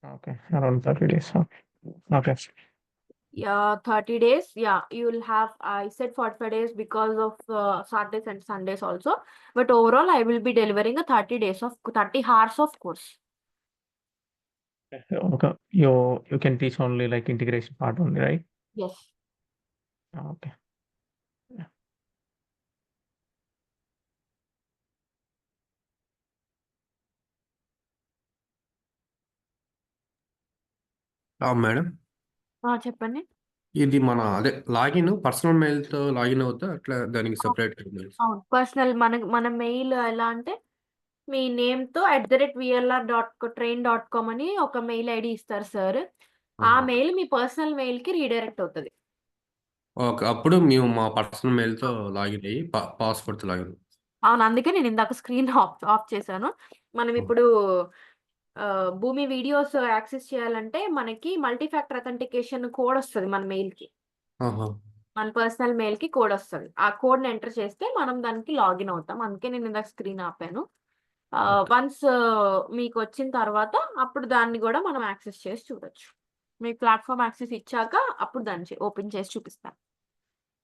Okay, around 30 days. Okay. Yeah, 30 days. Yeah, you will have, I said 45 days because of Saturdays and Sundays also. But overall, I will be delivering a 30 hours of course. Okay. You can teach only like integration part only, right? Yes. Okay. Yeah. Madam చెప్పండి. ఇది మన అదే login personal మెయిల్తో login అవుతా అట్లా దానికి separate mails. అవును, personal మన mail ఎలా అంటే మీ నేమ్తో @VLR.train.com అని ఒక మెయిల్ ఐడి ఇస్తారు సార్. ఆ మెయిల్ మీ పర్సనల్ మెయిల్కి రీడైరెక్ట్ అవుతుంది. ఓకే. అప్పుడు మేము మా పర్సనల్ మెయిల్తో లాగిన్ అయ్యి పాస్వర్డ్తో లాగిన్. అవును, అందుకే నేను ఇందాక స్క్రీన్ ఆఫ్ ఆఫ్ చేశాను. మనం ఇప్పుడు భూమి వీడియోస్ యాక్సెస్ చేయాలంటే మనకి మల్టీ ఫ్యాక్టర్ అథెంటికేషన్ కోడ్ వస్తుంది మన మెయిల్కి. ఆహా. మన పర్సనల్ మెయిల్కి కోడ్ వస్తుంది. ఆ కోడ్ని ఎంటర్ చేస్తే మనం దానికి లాగిన్ అవుతాం. అందుకే నేను ఇందాక స్క్రీన్ ఆపాను. ఓకే. వన్స్ మీకు వచ్చిన తర్వాత అప్పుడు దాన్ని కూడా మనం యాక్సెస్ చేసి చూడొచ్చు. మీకు ప్లాట్ఫామ్ యాక్సెస్ ఇచ్చాక అప్పుడు దాన్ని ఓపెన్ చేసి చూపిస్తాను.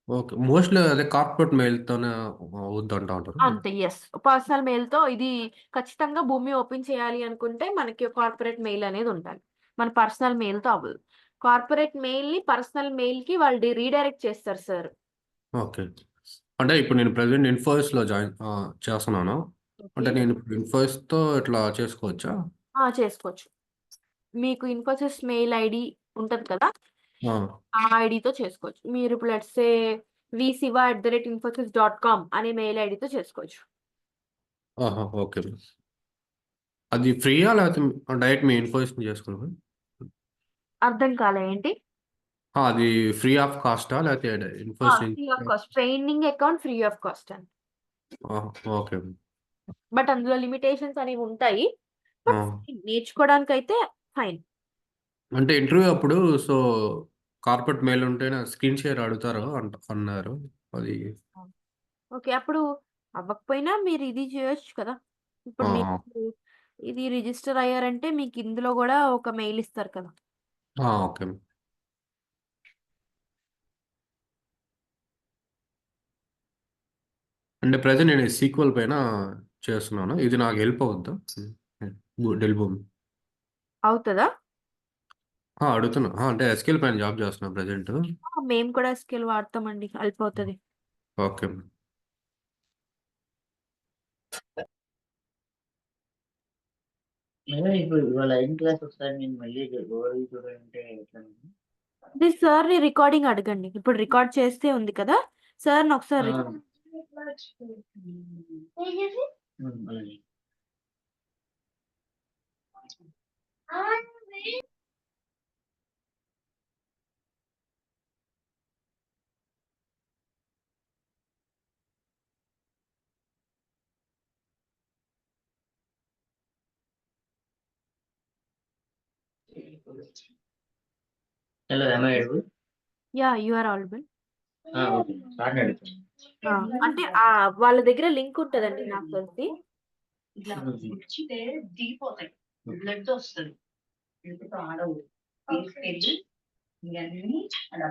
ఓకే. మోస్ట్లీ అదే కార్పొరేట్ మెయిల్తోనే అవుద్దంటా ఉంటారు. అంతే. యెస్. పర్సనల్ మెయిల్‌తో ఇది ఖచ్చితంగా భూమి ఓపెన్ చేయాలి అనుకుంటే మనకి కార్పొరేట్ మెయిల్ అనేది ఉండాలి. మన పర్సనల్ మెయిల్‌తో అవ్వదు. కార్పొరేట్ మెయిల్‌ని పర్సనల్ మెయిల్‌కి వాళ్ళు రీడైరెక్ట్ చేస్తారు సార్. ఓకే. అంటే ఇప్పుడు నేను ప్రెజెంట్ ఇన్ఫోసిస్‌లో చేస్తున్నాను. అంటే ఓకే. నేను ఇప్పుడు ఇన్ఫోసిస్‌తో ఇట్లా చేసుకోవచ్చా? చేసుకోవచ్చు. మీకు ఇన్ఫోసిస్ మెయిల్ ఐడి ఉంటది కదా! ఆ! ఆ ఐడితో చేసుకోవచ్చు. మీరు ఇప్పుడు లెట్స్ సే vsiva@infosys.com అనే మెయిల్ ఐడితో చేసుకోవచ్చు. ఆహా! ఓకే. అది ఫ్రీయా? లేకపోతే డైరెక్ట్ మీ ఇన్ఫోసిస్ నుంచి చేసుకోవాలా? అర్థం కాలే ఏంటి? అది ఫ్రీ ఆఫ్ కాస్టా? లేకపోతే ఇన్ఫోసిస్ ఫ్రీ ఆఫ్ నుంచి? Cost. Training account free of cost అండి. ఆహా! ఓకే. బట్ అందులో లిమిటేషన్స్ అనేవి ఉంటాయి. ఆ! బట్ నేర్చుకోవడానికైతే ఫైన్. అంటే ఇంటర్వ్యూ అప్పుడు సో, కార్పొరేట్ మెయిల్ ఉంటేనే స్క్రీన్ షేర్ అడుగుతారు అన్నారు. అది ఓకే. అప్పుడు అవ్వకపోయినా మీరు ఇది చేయొచ్చు కదా! ఇప్పుడు ఆ! మీకు ఇది రిజిస్టర్ అయ్యారంటే మీకు ఇందులో గూడా ఒక మెయిల్ ఇస్తారు కదా! ఆ! ఓకే. అంటే ప్రెజెంట్ నేను సీక్వెల్ పైన చేస్తున్నాను. ఇది నాకు హెల్ప్ అవుద్దా? డెల్ భూమి. అవుతదా? అడుగుతున్నా. అంటే ఎస్‌క్యూఎల్ పైన జాబ్ చేస్తున్నా ప్రెజెంట్. మేము కూడా SQL వాడతామండి. హెల్ప్ అవుతది. ఓకే. మేడం ఇప్పుడు ఇవాళ అయిన క్లాస్ ఒకసారి నేను మళ్ళీ ఓవర్ చూడాలంటే ఎట్లా మేడం? ఇది సార్‌ని రికార్డింగ్ అడగండి. ఇప్పుడు రికార్డ్ చేస్తే ఉంది కదా! సార్‌ని ఒకసారి అలాగే. Hello, am I audible? Yeah! You are audible. Okay. సార్‌ని అడుగుతాను. అంటే వాళ్ళ దగ్గర లింక్ ఉంటదండి నాకు తెలిసి. ఇట్లా ముడిచితే దిగిపోతాయి. బ్లడ్ వస్తది. ఎందుకు ఆడవు. తీసుకెళ్ళి ఇవన్నీ అలా